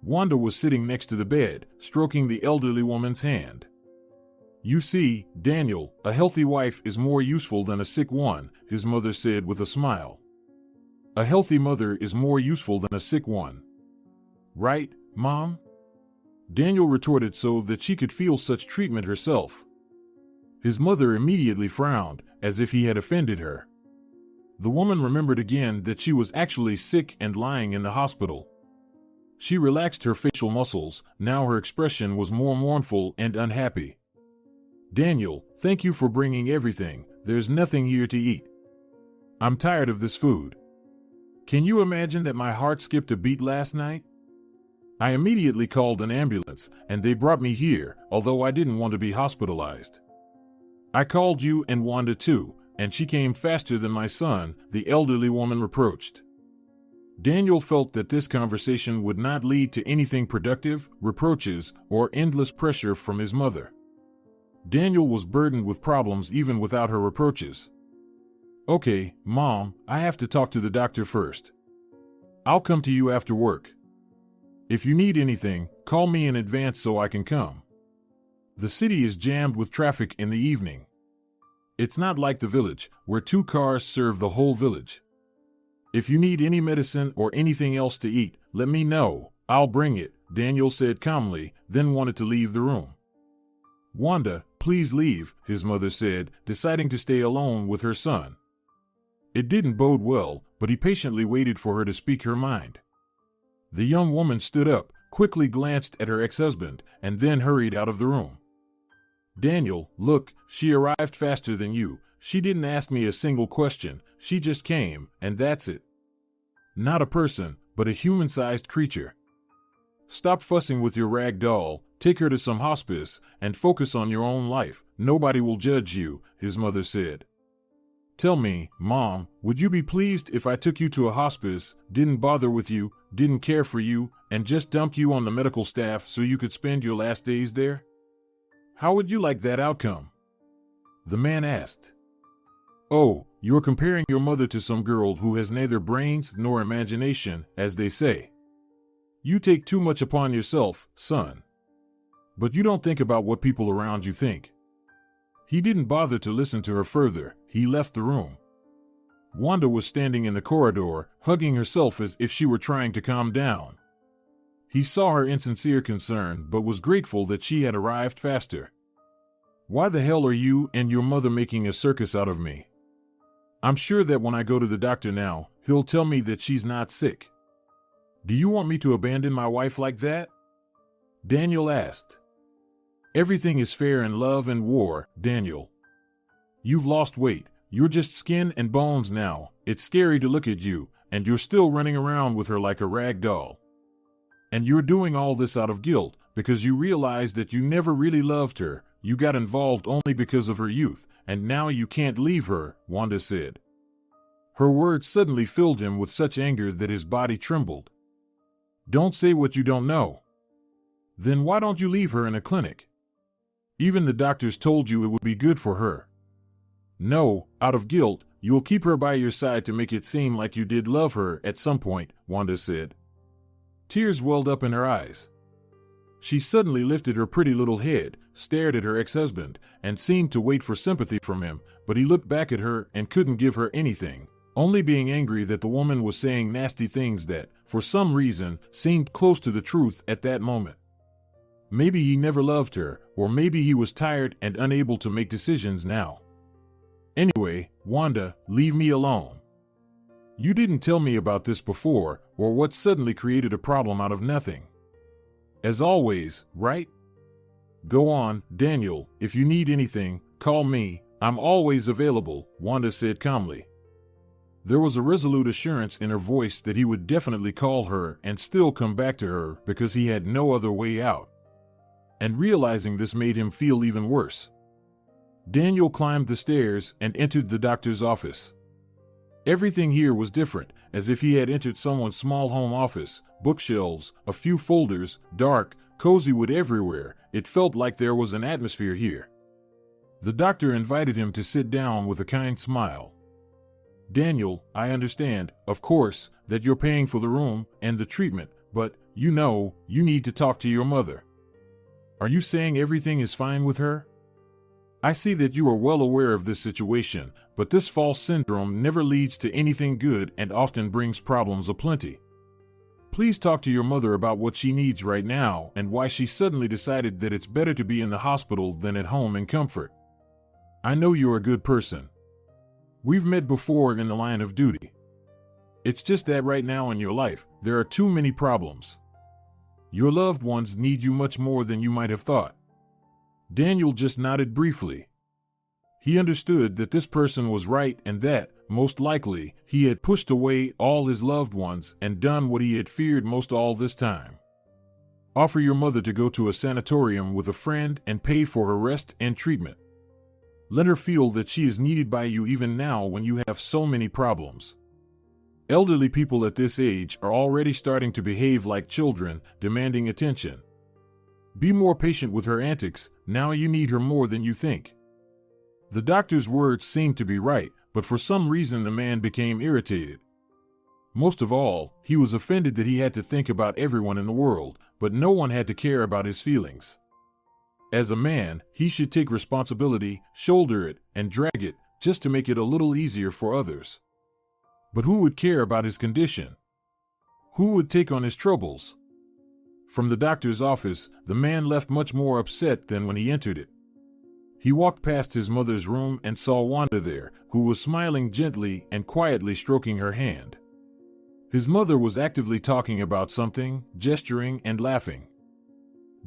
[SPEAKER 2] Wanda was sitting next to the bed, stroking the elderly woman's hand. You see, Daniel, a healthy wife is more useful than a sick one, his mother said with a smile. A healthy mother is more useful than a sick one. Right, Mom? Daniel retorted so that she could feel such treatment herself. His mother immediately frowned, as if he had offended her. The woman remembered again that she was actually sick and lying in the hospital. She relaxed her facial muscles, now her expression was more mournful and unhappy. Daniel, thank you for bringing everything, there's nothing here to eat. I'm tired of this food. Can you imagine that my heart skipped a beat last night? I immediately called an ambulance, and they brought me here, although I didn't want to be hospitalized. I called you and Wanda too, and she came faster than my son, the elderly woman reproached. Daniel felt that this conversation would not lead to anything productive, reproaches, or endless pressure from his mother. Daniel was burdened with problems even without her reproaches. Okay, Mom, I have to talk to the doctor first. I'll come to you after work. If you need anything, call me in advance so I can come. The city is jammed with traffic in the evening. It's not like the village, where 2 cars serve the whole village. If you need any medicine or anything else to eat, let me know. I'll bring it, Daniel said calmly, then wanted to leave the room. Wanda, please leave, his mother said, deciding to stay alone with her son. It didn't bode well, but he patiently waited for her to speak her mind. The young woman stood up, quickly glanced at her ex-husband, and then hurried out of the room. Daniel, look, she arrived faster than you. She didn't ask me a single question. She just came, and that's it. Not a person, but a human-sized creature. Stop fussing with your rag doll, take her to some hospice, and focus on your own life. Nobody will judge you, his mother said. Tell me, Mom, would you be pleased if I took you to a hospice, didn't bother with you, didn't care for you, and just dumped you on the medical staff so you could spend your last days there? How would you like that outcome? The man asked. Oh, you're comparing your mother to some girl who has neither brains nor imagination, as they say. You take too much upon yourself, son. But you don't think about what people around you think. He didn't bother to listen to her further. He left the room. Wanda was standing in the corridor, hugging herself as if she were trying to calm down. He saw her insincere concern, but was grateful that she had arrived faster. Why the hell are you and your mother making a circus out of me? I'm sure that when I go to the doctor now, he'll tell me that she's not sick. Do you want me to abandon my wife like that? Daniel asked. Everything is fair in love and war, Daniel. You've lost weight. You're just skin and bones now. It's scary to look at you, and you're still running around with her like a rag doll. And you're doing all this out of guilt, because you realize that you never really loved her. You got involved only because of her youth, and now you can't leave her, Wanda said. Her words suddenly filled him with such anger that his body trembled. Don't say what you don't know. Then why don't you leave her in a clinic? Even the doctors told you it would be good for her. No, out of guilt, you'll keep her by your side to make it seem like you did love her at some point, Wanda said. Tears welled up in her eyes. She suddenly lifted her pretty little head, stared at her ex-husband, and seemed to wait for sympathy from him, but he looked back at her and couldn't give her anything, only being angry that the woman was saying nasty things that, for some reason, seemed close to the truth at that moment. Maybe he never loved her, or maybe he was tired and unable to make decisions now. Anyway, Wanda, leave me alone. You didn't tell me about this before, or what suddenly created a problem out of nothing. As always, right? Go on, Daniel, if you need anything, call me, I'm always available, Wanda said calmly. There was a resolute assurance in her voice that he would definitely call her and still come back to her because he had no other way out. And realizing this made him feel even worse. Daniel climbed the stairs and entered the doctor's office. Everything here was different, as if he had entered someone's small home office, bookshelves, a few folders, dark, cozy wood everywhere. It felt like there was an atmosphere here. The doctor invited him to sit down with a kind smile. Daniel, I understand, of course, that you're paying for the room and the treatment, but, you need to talk to your mother. Are you saying everything is fine with her? I see that you are well aware of this situation, but this false syndrome never leads to anything good and often brings problems aplenty. Please talk to your mother about what she needs right now and why she suddenly decided that it's better to be in the hospital than at home in comfort. I know you're a good person. We've met before in the line of duty. It's just that right now in your life, there are too many problems. Your loved ones need you much more than you might have thought. Daniel just nodded briefly. He understood that this person was right and that, most likely, he had pushed away all his loved ones and done what he had feared most all this time. Offer your mother to go to a sanatorium with a friend and pay for her rest and treatment. Let her feel that she is needed by you even now when you have so many problems. Elderly people at this age are already starting to behave like children, demanding attention. Be more patient with her antics, now you need her more than you think. The doctor's words seemed to be right, but for some reason the man became irritated. Most of all, he was offended that he had to think about everyone in the world, but no one had to care about his feelings. As a man, he should take responsibility, shoulder it, and drag it, just to make it a little easier for others. But who would care about his condition? Who would take on his troubles? From the doctor's office, the man left much more upset than when he entered it. He walked past his mother's room and saw Wanda there, who was smiling gently and quietly stroking her hand. His mother was actively talking about something, gesturing and laughing.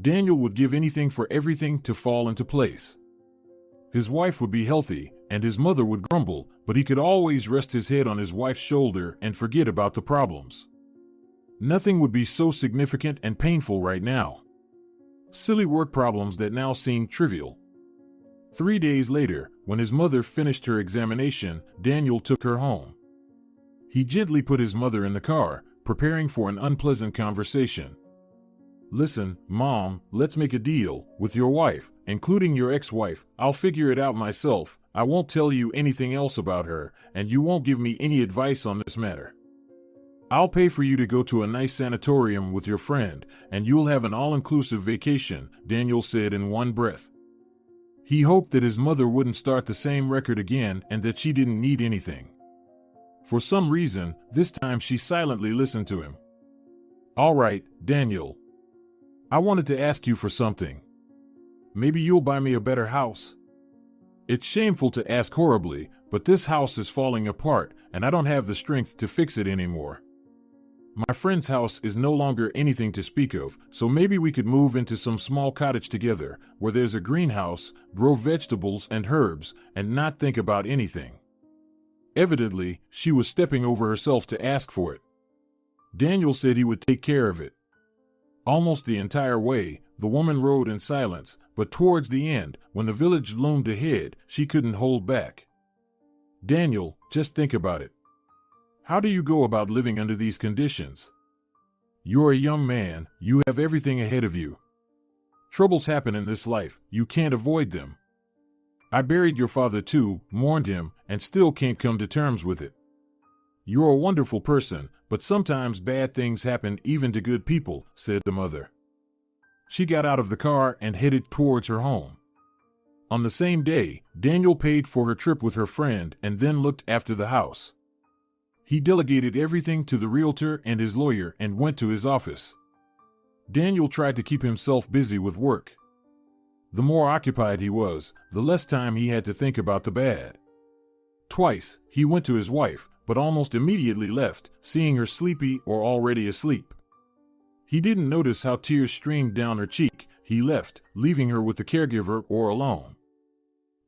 [SPEAKER 2] Daniel would give anything for everything to fall into place. His wife would be healthy, and his mother would grumble, but he could always rest his head on his wife's shoulder and forget about the problems. Nothing would be so significant and painful right now. Silly work problems that now seemed trivial. 3 days later, when his mother finished her examination, Daniel took her home. He gently put his mother in the car, preparing for an unpleasant conversation. "Listen, Mom, let's make a deal with your wife, including your ex-wife. I'll figure it out myself. I won't tell you anything else about her, and you won't give me any advice on this matter. I'll pay for you to go to a nice sanatorium with your friend, and you'll have an all-inclusive vacation," Daniel said in one breath. He hoped that his mother wouldn't start the same record again and that she didn't need anything. For some reason, this time she silently listened to him. "All right, Daniel. I wanted to ask you for something. Maybe you'll buy me a better house. It's shameful to ask horribly, but this house is falling apart, and I don't have the strength to fix it anymore. My friend's house is no longer anything to speak of, so maybe we could move into some small cottage together, where there's a greenhouse, grow vegetables and herbs, and not think about anything." Evidently, she was stepping over herself to ask for it. Daniel said he would take care of it. Almost the entire way, the woman rode in silence, but towards the end, when the village loomed ahead, she couldn't hold back. "Daniel, just think about it. How do you go about living under these conditions? You're a young man, you have everything ahead of you. Troubles happen in this life, you can't avoid them. I buried your father too, mourned him, and still can't come to terms with it. You're a wonderful person, but sometimes bad things happen even to good people," said the mother. She got out of the car and headed towards her home. On the same day, Daniel paid for her trip with her friend and then looked after the house. He delegated everything to the realtor and his lawyer and went to his office. Daniel tried to keep himself busy with work. The more occupied he was, the less time he had to think about the bad. Twice, he went to his wife, but almost immediately left, seeing her sleepy or already asleep. He didn't notice how tears streamed down her cheek. He left, leaving her with the caregiver or alone.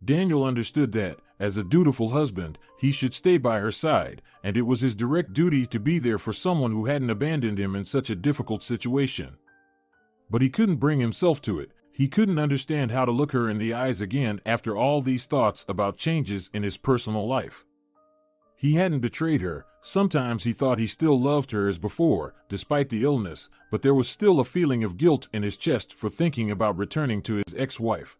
[SPEAKER 2] Daniel understood that, as a dutiful husband, he should stay by her side, and it was his direct duty to be there for someone who hadn't abandoned him in such a difficult situation. But he couldn't bring himself to it. He couldn't understand how to look her in the eyes again after all these thoughts about changes in his personal life. He hadn't betrayed her. Sometimes he thought he still loved her as before, despite the illness, but there was still a feeling of guilt in his chest for thinking about returning to his ex-wife.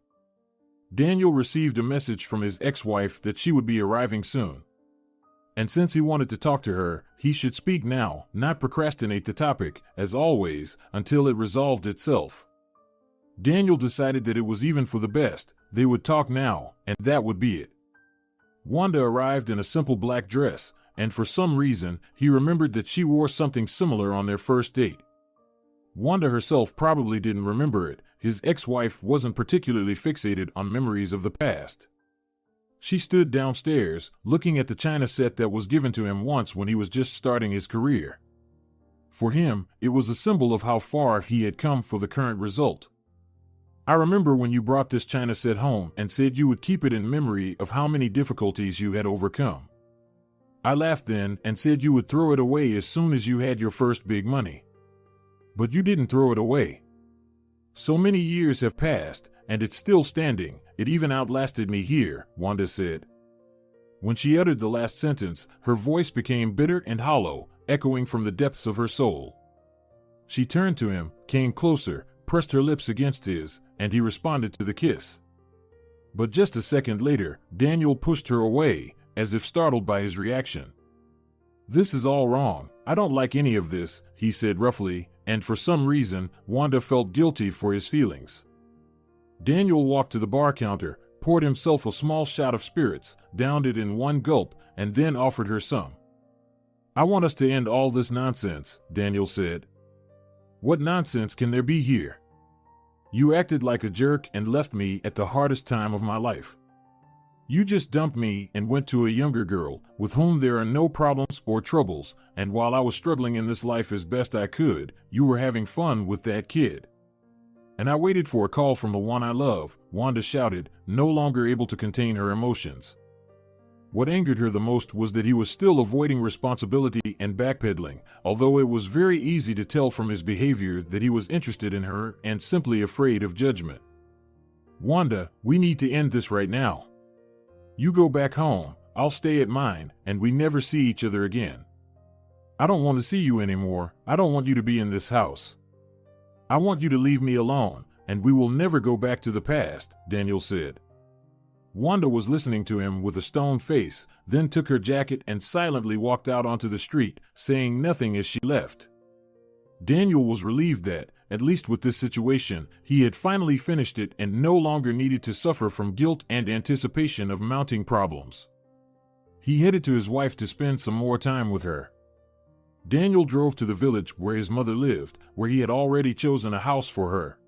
[SPEAKER 2] Daniel received a message from his ex-wife that she would be arriving soon. And since he wanted to talk to her, he should speak now, not procrastinate the topic, as always, until it resolved itself. Daniel decided that it was even for the best. They would talk now, and that would be it. Wanda arrived in a simple black dress, and for some reason, he remembered that she wore something similar on their first date. Wanda herself probably didn't remember it. His ex-wife wasn't particularly fixated on memories of the past. She stood downstairs, looking at the china set that was given to him once when he was just starting his career. For him, it was a symbol of how far he had come for the current result. "I remember when you brought this china set home and said you would keep it in memory of how many difficulties you had overcome. I laughed then and said you would throw it away as soon as you had your first big money. But you didn't throw it away. So many years have passed, and it's still standing. It even outlasted me here," Wanda said. When she uttered the last sentence, her voice became bitter and hollow, echoing from the depths of her soul. She turned to him, came closer, pressed her lips against his, and he responded to the kiss. But just a second later, Daniel pushed her away, as if startled by his reaction. "This is all wrong. I don't like any of this," he said roughly, and for some reason, Wanda felt guilty for his feelings. Daniel walked to the bar counter, poured himself a small shot of spirits, downed it in one gulp, and then offered her some. I want us to end all this nonsense, Daniel said. What nonsense can there be here? You acted like a jerk and left me at the hardest time of my life. You just dumped me and went to a younger girl with whom there are no problems or troubles, and while I was struggling in this life as best I could, you were having fun with that kid. And I waited for a call from the one I love, Wanda shouted, no longer able to contain her emotions. What angered her the most was that he was still avoiding responsibility and backpedaling, although it was very easy to tell from his behavior that he was interested in her and simply afraid of judgment. Wanda, we need to end this right now. You go back home, I'll stay at mine, and we never see each other again. I don't want to see you anymore. I don't want you to be in this house. I want you to leave me alone, and we will never go back to the past, Daniel said. Wanda was listening to him with a stone face, then took her jacket and silently walked out onto the street, saying nothing as she left. Daniel was relieved that, at least with this situation, he had finally finished it and no longer needed to suffer from guilt and anticipation of mounting problems. He headed to his wife to spend some more time with her. Daniel drove to the village where his mother lived, where he had already chosen a house for her.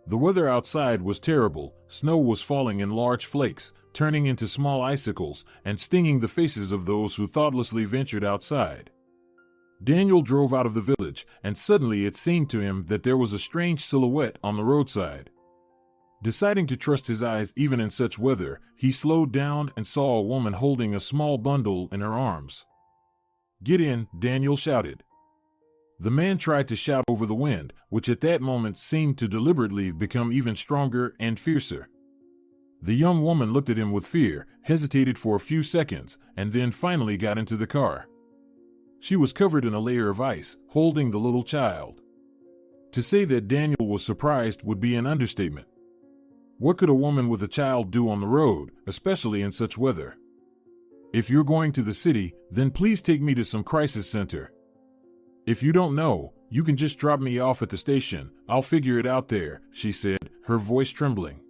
[SPEAKER 2] The weather outside was terrible. Snow was falling in large flakes, turning into small icicles and stinging the faces of those who thoughtlessly ventured outside. Daniel drove out of the village, and suddenly it seemed to him that there was a strange silhouette on the roadside. Deciding to trust his eyes even in such weather, he slowed down and saw a woman holding a small bundle in her arms. "Get in," Daniel shouted. The man tried to shout over the wind, which at that moment seemed to deliberately become even stronger and fiercer. The young woman looked at him with fear, hesitated for a few seconds, and then finally got into the car. She was covered in a layer of ice, holding the little child. To say that Daniel was surprised would be an understatement. What could a woman with a child do on the road, especially in such weather? "If you're going to the city, then please take me to some crisis center. If you don't know, you can just drop me off at the station. I'll figure it out there," she said, her voice trembling.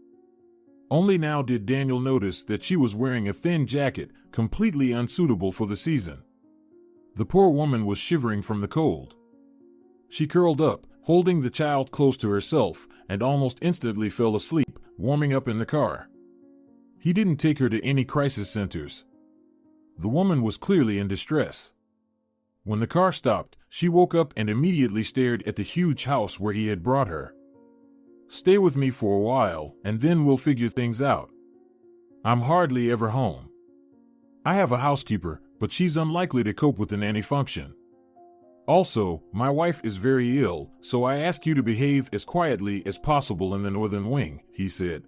[SPEAKER 2] Only now did Daniel notice that she was wearing a thin jacket, completely unsuitable for the season. The poor woman was shivering from the cold. She curled up, holding the child close to herself, and almost instantly fell asleep, warming up in the car. He didn't take her to any crisis centers. The woman was clearly in distress. When the car stopped, she woke up and immediately stared at the huge house where he had brought her. "Stay with me for a while, and then we'll figure things out. I'm hardly ever home. I have a housekeeper, but she's unlikely to cope with the nanny function. Also, my wife is very ill, so I ask you to behave as quietly as possible in the northern wing," he said.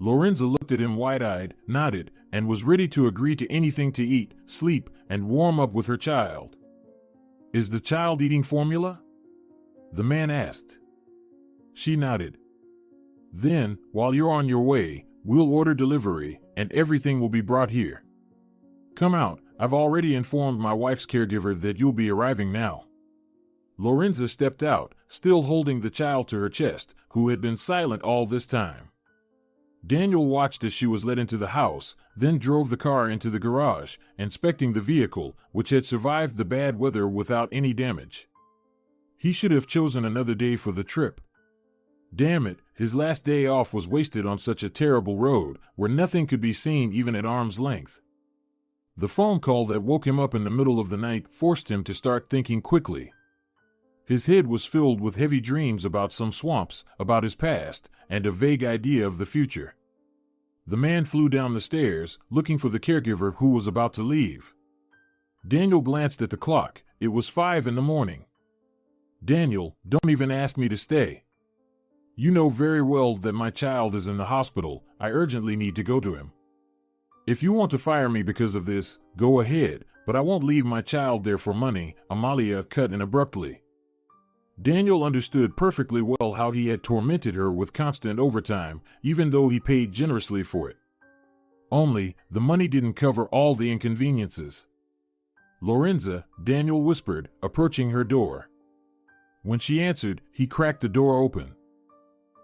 [SPEAKER 2] Lorenza looked at him wide-eyed, nodded, and was ready to agree to anything to eat, sleep, and warm up with her child. "Is the child eating formula?" the man asked. She nodded. "Then, while you're on your way, we'll order delivery, and everything will be brought here. Come out, I've already informed my wife's caregiver that you'll be arriving now." Lorenza stepped out, still holding the child to her chest, who had been silent all this time. Daniel watched as she was led into the house, then drove the car into the garage, inspecting the vehicle, which had survived the bad weather without any damage. He should have chosen another day for the trip. Damn it, his last day off was wasted on such a terrible road, where nothing could be seen even at arm's length. The phone call that woke him up in the middle of the night forced him to start thinking quickly. His head was filled with heavy dreams about some swamps, about his past, and a vague idea of the future. The man flew down the stairs, looking for the caregiver who was about to leave. Daniel glanced at the clock. It was 5 in the morning. "Daniel, don't even ask me to stay. You know very well that my child is in the hospital. I urgently need to go to him. If you want to fire me because of this, go ahead, but I won't leave my child there for money," Amalia cut in abruptly. Daniel understood perfectly well how he had tormented her with constant overtime, even though he paid generously for it. Only, the money didn't cover all the inconveniences. "Lorenza," Daniel whispered, approaching her door. When she answered, he cracked the door open.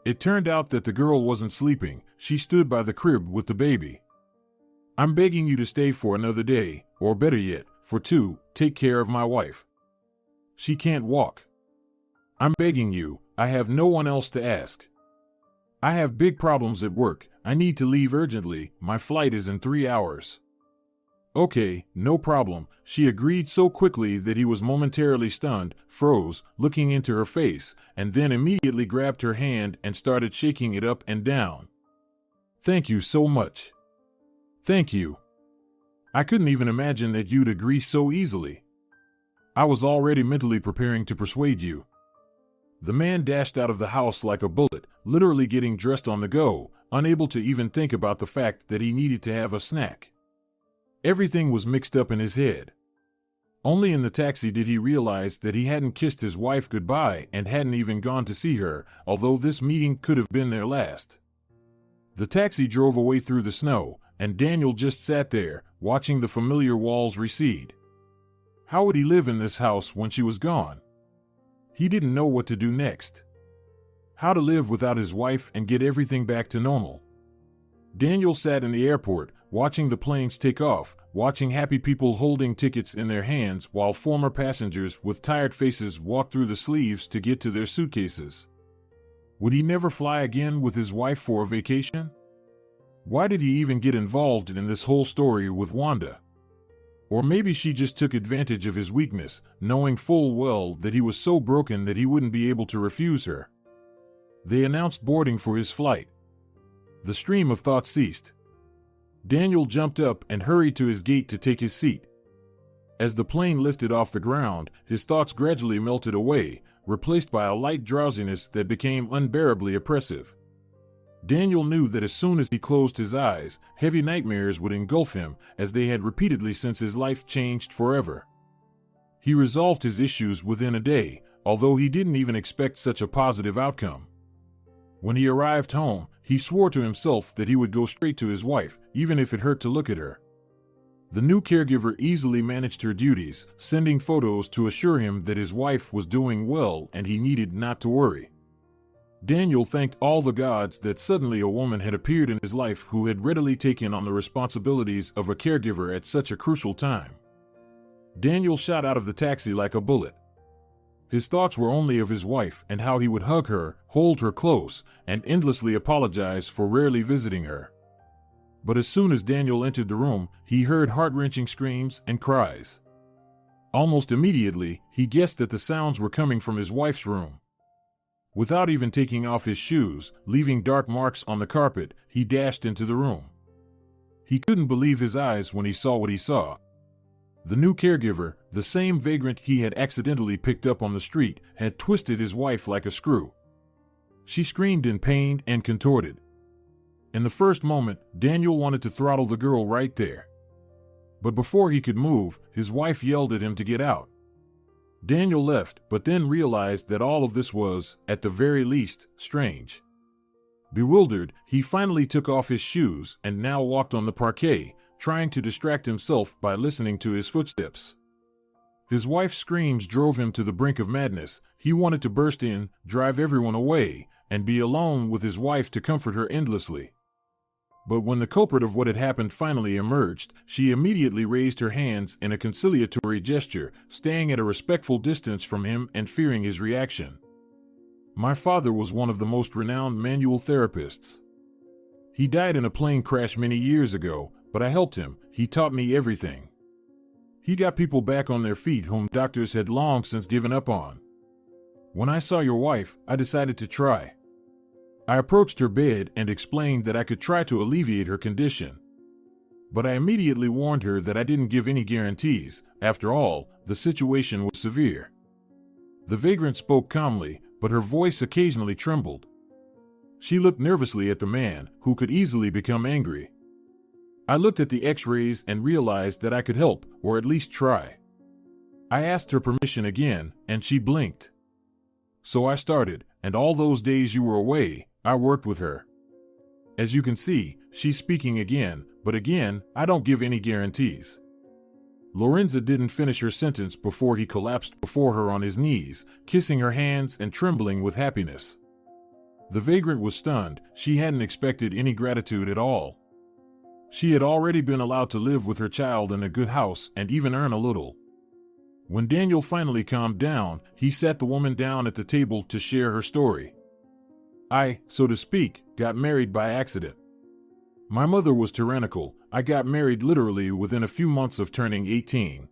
[SPEAKER 2] It turned out that the girl wasn't sleeping. She stood by the crib with the baby. "I'm begging you to stay for another day," Or better yet, for 2, take care of my wife. She can't walk. I'm begging you, I have no one else to ask. I have big problems at work. I need to leave urgently. My flight is in 3 hours. Okay, no problem, she agreed so quickly that he was momentarily stunned, froze, looking into her face, and then immediately grabbed her hand and started shaking it up and down. Thank you so much. Thank you. I couldn't even imagine that you'd agree so easily. I was already mentally preparing to persuade you. The man dashed out of the house like a bullet, literally getting dressed on the go, unable to even think about the fact that he needed to have a snack. Everything was mixed up in his head. Only in the taxi did he realize that he hadn't kissed his wife goodbye and hadn't even gone to see her, although this meeting could have been their last. The taxi drove away through the snow, and Daniel just sat there, watching the familiar walls recede. How would he live in this house when she was gone? He didn't know what to do next. How to live without his wife and get everything back to normal. Daniel sat in the airport, watching the planes take off, watching happy people holding tickets in their hands while former passengers with tired faces walked through the sleeves to get to their suitcases. Would he never fly again with his wife for a vacation? Why did he even get involved in this whole story with Wanda? Or maybe she just took advantage of his weakness, knowing full well that he was so broken that he wouldn't be able to refuse her. They announced boarding for his flight. The stream of thought ceased. Daniel jumped up and hurried to his gate to take his seat. As the plane lifted off the ground, his thoughts gradually melted away, replaced by a light drowsiness that became unbearably oppressive. Daniel knew that as soon as he closed his eyes, heavy nightmares would engulf him, as they had repeatedly since his life changed forever. He resolved his issues within a day, although he didn't even expect such a positive outcome. When he arrived home, he swore to himself that he would go straight to his wife, even if it hurt to look at her. The new caregiver easily managed her duties, sending photos to assure him that his wife was doing well and he needed not to worry. Daniel thanked all the gods that suddenly a woman had appeared in his life who had readily taken on the responsibilities of a caregiver at such a crucial time. Daniel shot out of the taxi like a bullet. His thoughts were only of his wife and how he would hug her, hold her close, and endlessly apologize for rarely visiting her. But as soon as Daniel entered the room, he heard heart-wrenching screams and cries. Almost immediately, he guessed that the sounds were coming from his wife's room. Without even taking off his shoes, leaving dark marks on the carpet, he dashed into the room. He couldn't believe his eyes when he saw what he saw. The new caregiver, the same vagrant he had accidentally picked up on the street, had twisted his wife like a screw. She screamed in pain and contorted. In the first moment, Daniel wanted to throttle the girl right there. But before he could move, his wife yelled at him to get out. Daniel left, but then realized that all of this was, at the very least, strange. Bewildered, he finally took off his shoes and now walked on the parquet, trying to distract himself by listening to his footsteps. His wife's screams drove him to the brink of madness. He wanted to burst in, drive everyone away, and be alone with his wife to comfort her endlessly. But when the culprit of what had happened finally emerged, she immediately raised her hands in a conciliatory gesture, staying at a respectful distance from him and fearing his reaction. My father was one of the most renowned manual therapists. He died in a plane crash many years ago, but I helped him. He taught me everything. He got people back on their feet whom doctors had long since given up on. When I saw your wife, I decided to try. I approached her bed and explained that I could try to alleviate her condition. But I immediately warned her that I didn't give any guarantees. After all, the situation was severe. The vagrant spoke calmly, but her voice occasionally trembled. She looked nervously at the man, who could easily become angry. I looked at the x-rays and realized that I could help, or at least try. I asked her permission again, and she blinked. So I started, and all those days you were away, I worked with her. As you can see, she's speaking again, but again, I don't give any guarantees. Lorenza didn't finish her sentence before he collapsed before her on his knees, kissing her hands and trembling with happiness. The vagrant was stunned. She hadn't expected any gratitude at all. She had already been allowed to live with her child in a good house and even earn a little. When Daniel finally calmed down, he sat the woman down at the table to share her story. I, so to speak, got married by accident. My mother was tyrannical. I got married literally within a few months of turning 18.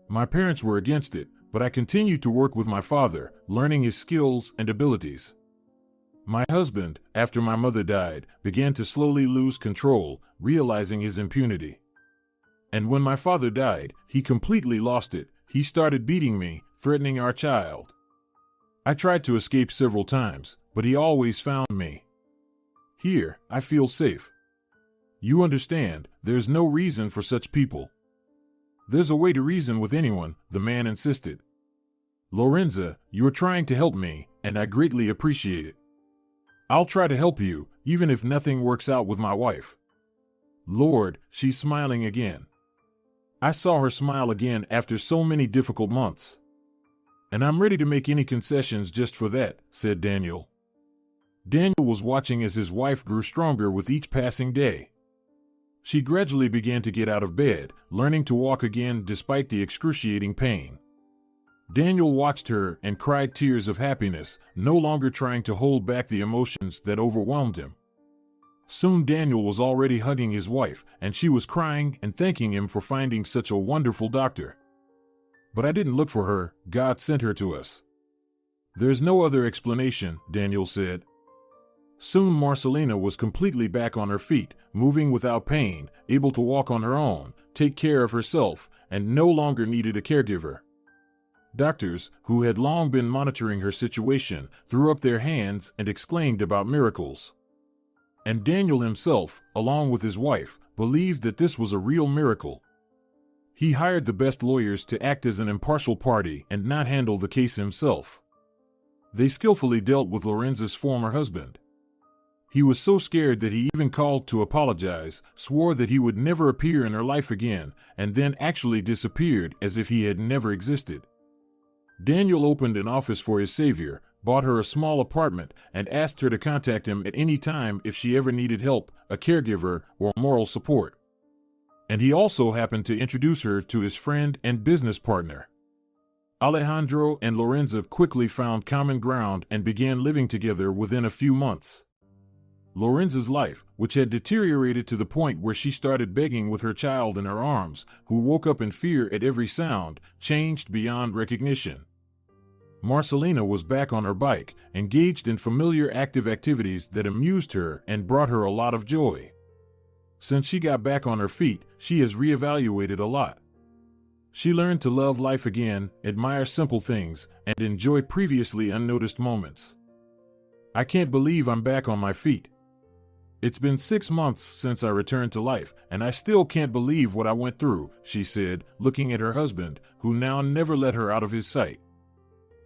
[SPEAKER 2] My parents were against it, but I continued to work with my father, learning his skills and abilities. My husband, after my mother died, began to slowly lose control, realizing his impunity. And when my father died, he completely lost it. He started beating me, threatening our child. I tried to escape several times, but he always found me. Here, I feel safe. You understand, there's no reason for such people. There's a way to reason with anyone, the man insisted. Lorenza, you're trying to help me, and I greatly appreciate it. I'll try to help you, even if nothing works out with my wife. Lord, she's smiling again. I saw her smile again after so many difficult months. And I'm ready to make any concessions just for that, said Daniel. Daniel was watching as his wife grew stronger with each passing day. She gradually began to get out of bed, learning to walk again despite the excruciating pain. Daniel watched her and cried tears of happiness, no longer trying to hold back the emotions that overwhelmed him. Soon Daniel was already hugging his wife, and she was crying and thanking him for finding such a wonderful doctor. But I didn't look for her, God sent her to us. There's no other explanation, Daniel said. Soon Marcelina was completely back on her feet, moving without pain, able to walk on her own, take care of herself, and no longer needed a caregiver. Doctors, who had long been monitoring her situation, threw up their hands and exclaimed about miracles. And Daniel himself, along with his wife, believed that this was a real miracle. He hired the best lawyers to act as an impartial party and not handle the case himself. They skillfully dealt with Lorenza's former husband. He was so scared that he even called to apologize, swore that he would never appear in her life again, and then actually disappeared as if he had never existed. Daniel opened an office for his savior, bought her a small apartment, and asked her to contact him at any time if she ever needed help, a caregiver, or moral support. And he also happened to introduce her to his friend and business partner. Alejandro and Lorenza quickly found common ground and began living together within a few months. Lorenza's life, which had deteriorated to the point where she started begging with her child in her arms, who woke up in fear at every sound, changed beyond recognition. Marcelina was back on her bike, engaged in familiar active activities that amused her and brought her a lot of joy. Since she got back on her feet, she has reevaluated a lot. She learned to love life again, admire simple things, and enjoy previously unnoticed moments. I can't believe I'm back on my feet. It's been 6 months since I returned to life, and I still can't believe what I went through, she said, looking at her husband, who now never let her out of his sight.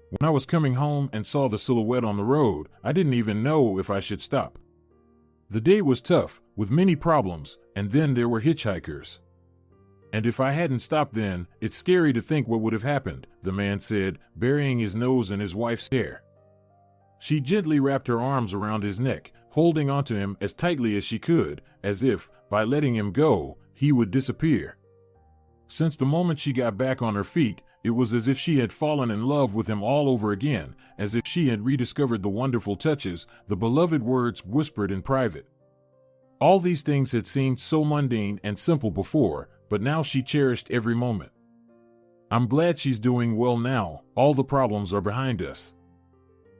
[SPEAKER 2] When I was coming home and saw the silhouette on the road, I didn't even know if I should stop. The day was tough, with many problems, and then there were hitchhikers. And if I hadn't stopped then, it's scary to think what would have happened, the man said, burying his nose in his wife's hair. She gently wrapped her arms around his neck, holding onto him as tightly as she could, as if, by letting him go, he would disappear. Since the moment she got back on her feet, it was as if she had fallen in love with him all over again, as if she had rediscovered the wonderful touches, the beloved words whispered in private. All these things had seemed so mundane and simple before, but now she cherished every moment. I'm glad she's doing well now, all the problems are behind us.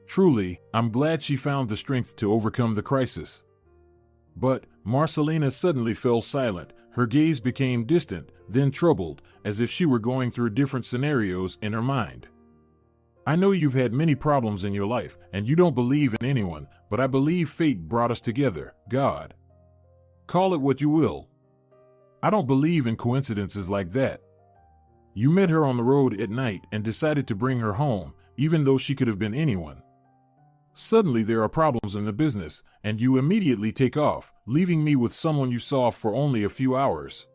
[SPEAKER 2] Truly, I'm glad she found the strength to overcome the crisis. But Marcelina suddenly fell silent, her gaze became distant, then troubled, as if she were going through different scenarios in her mind. I know you've had many problems in your life, and you don't believe in anyone, but I believe fate brought us together, God. Call it what you will. I don't believe in coincidences like that. You met her on the road at night and decided to bring her home, even though she could have been anyone. Suddenly there are problems in the business, and you immediately take off, leaving me with someone you saw for only a few hours.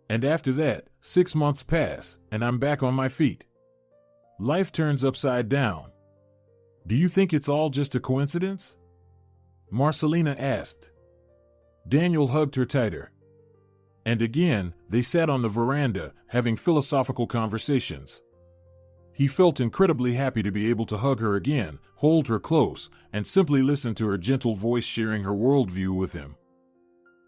[SPEAKER 2] And after that, 6 months pass, and I'm back on my feet. Life turns upside down. Do you think it's all just a coincidence? Marcelina asked. Daniel hugged her tighter. And again, they sat on the veranda, having philosophical conversations. He felt incredibly happy to be able to hug her again, hold her close, and simply listen to her gentle voice sharing her worldview with him.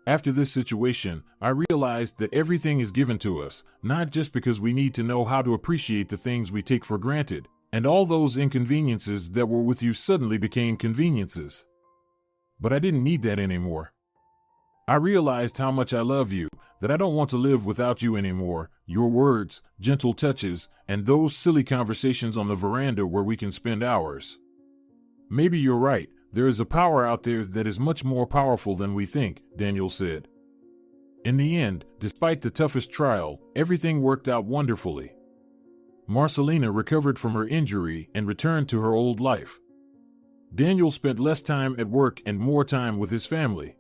[SPEAKER 2] After this situation, I realized that everything is given to us, not just because we need to know how to appreciate the things we take for granted, and all those inconveniences that were with you suddenly became conveniences. But I didn't need that anymore. I realized how much I love you, that I don't want to live without you anymore, your words, gentle touches, and those silly conversations on the veranda where we can spend hours. Maybe you're right, there is a power out there that is much more powerful than we think, Daniel said. In the end, despite the toughest trial, everything worked out wonderfully. Marcelina recovered from her injury and returned to her old life. Daniel spent less time at work and more time with his family.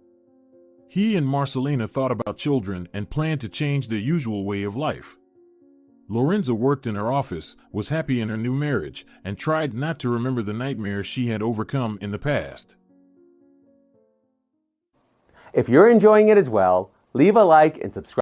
[SPEAKER 2] He and Marcelina thought about children and planned to change their usual way of life. Lorenza worked in her office, was happy in her new marriage, and tried not to remember the nightmares she had overcome in the past.
[SPEAKER 1] If you're enjoying it as well, leave a like and subscribe.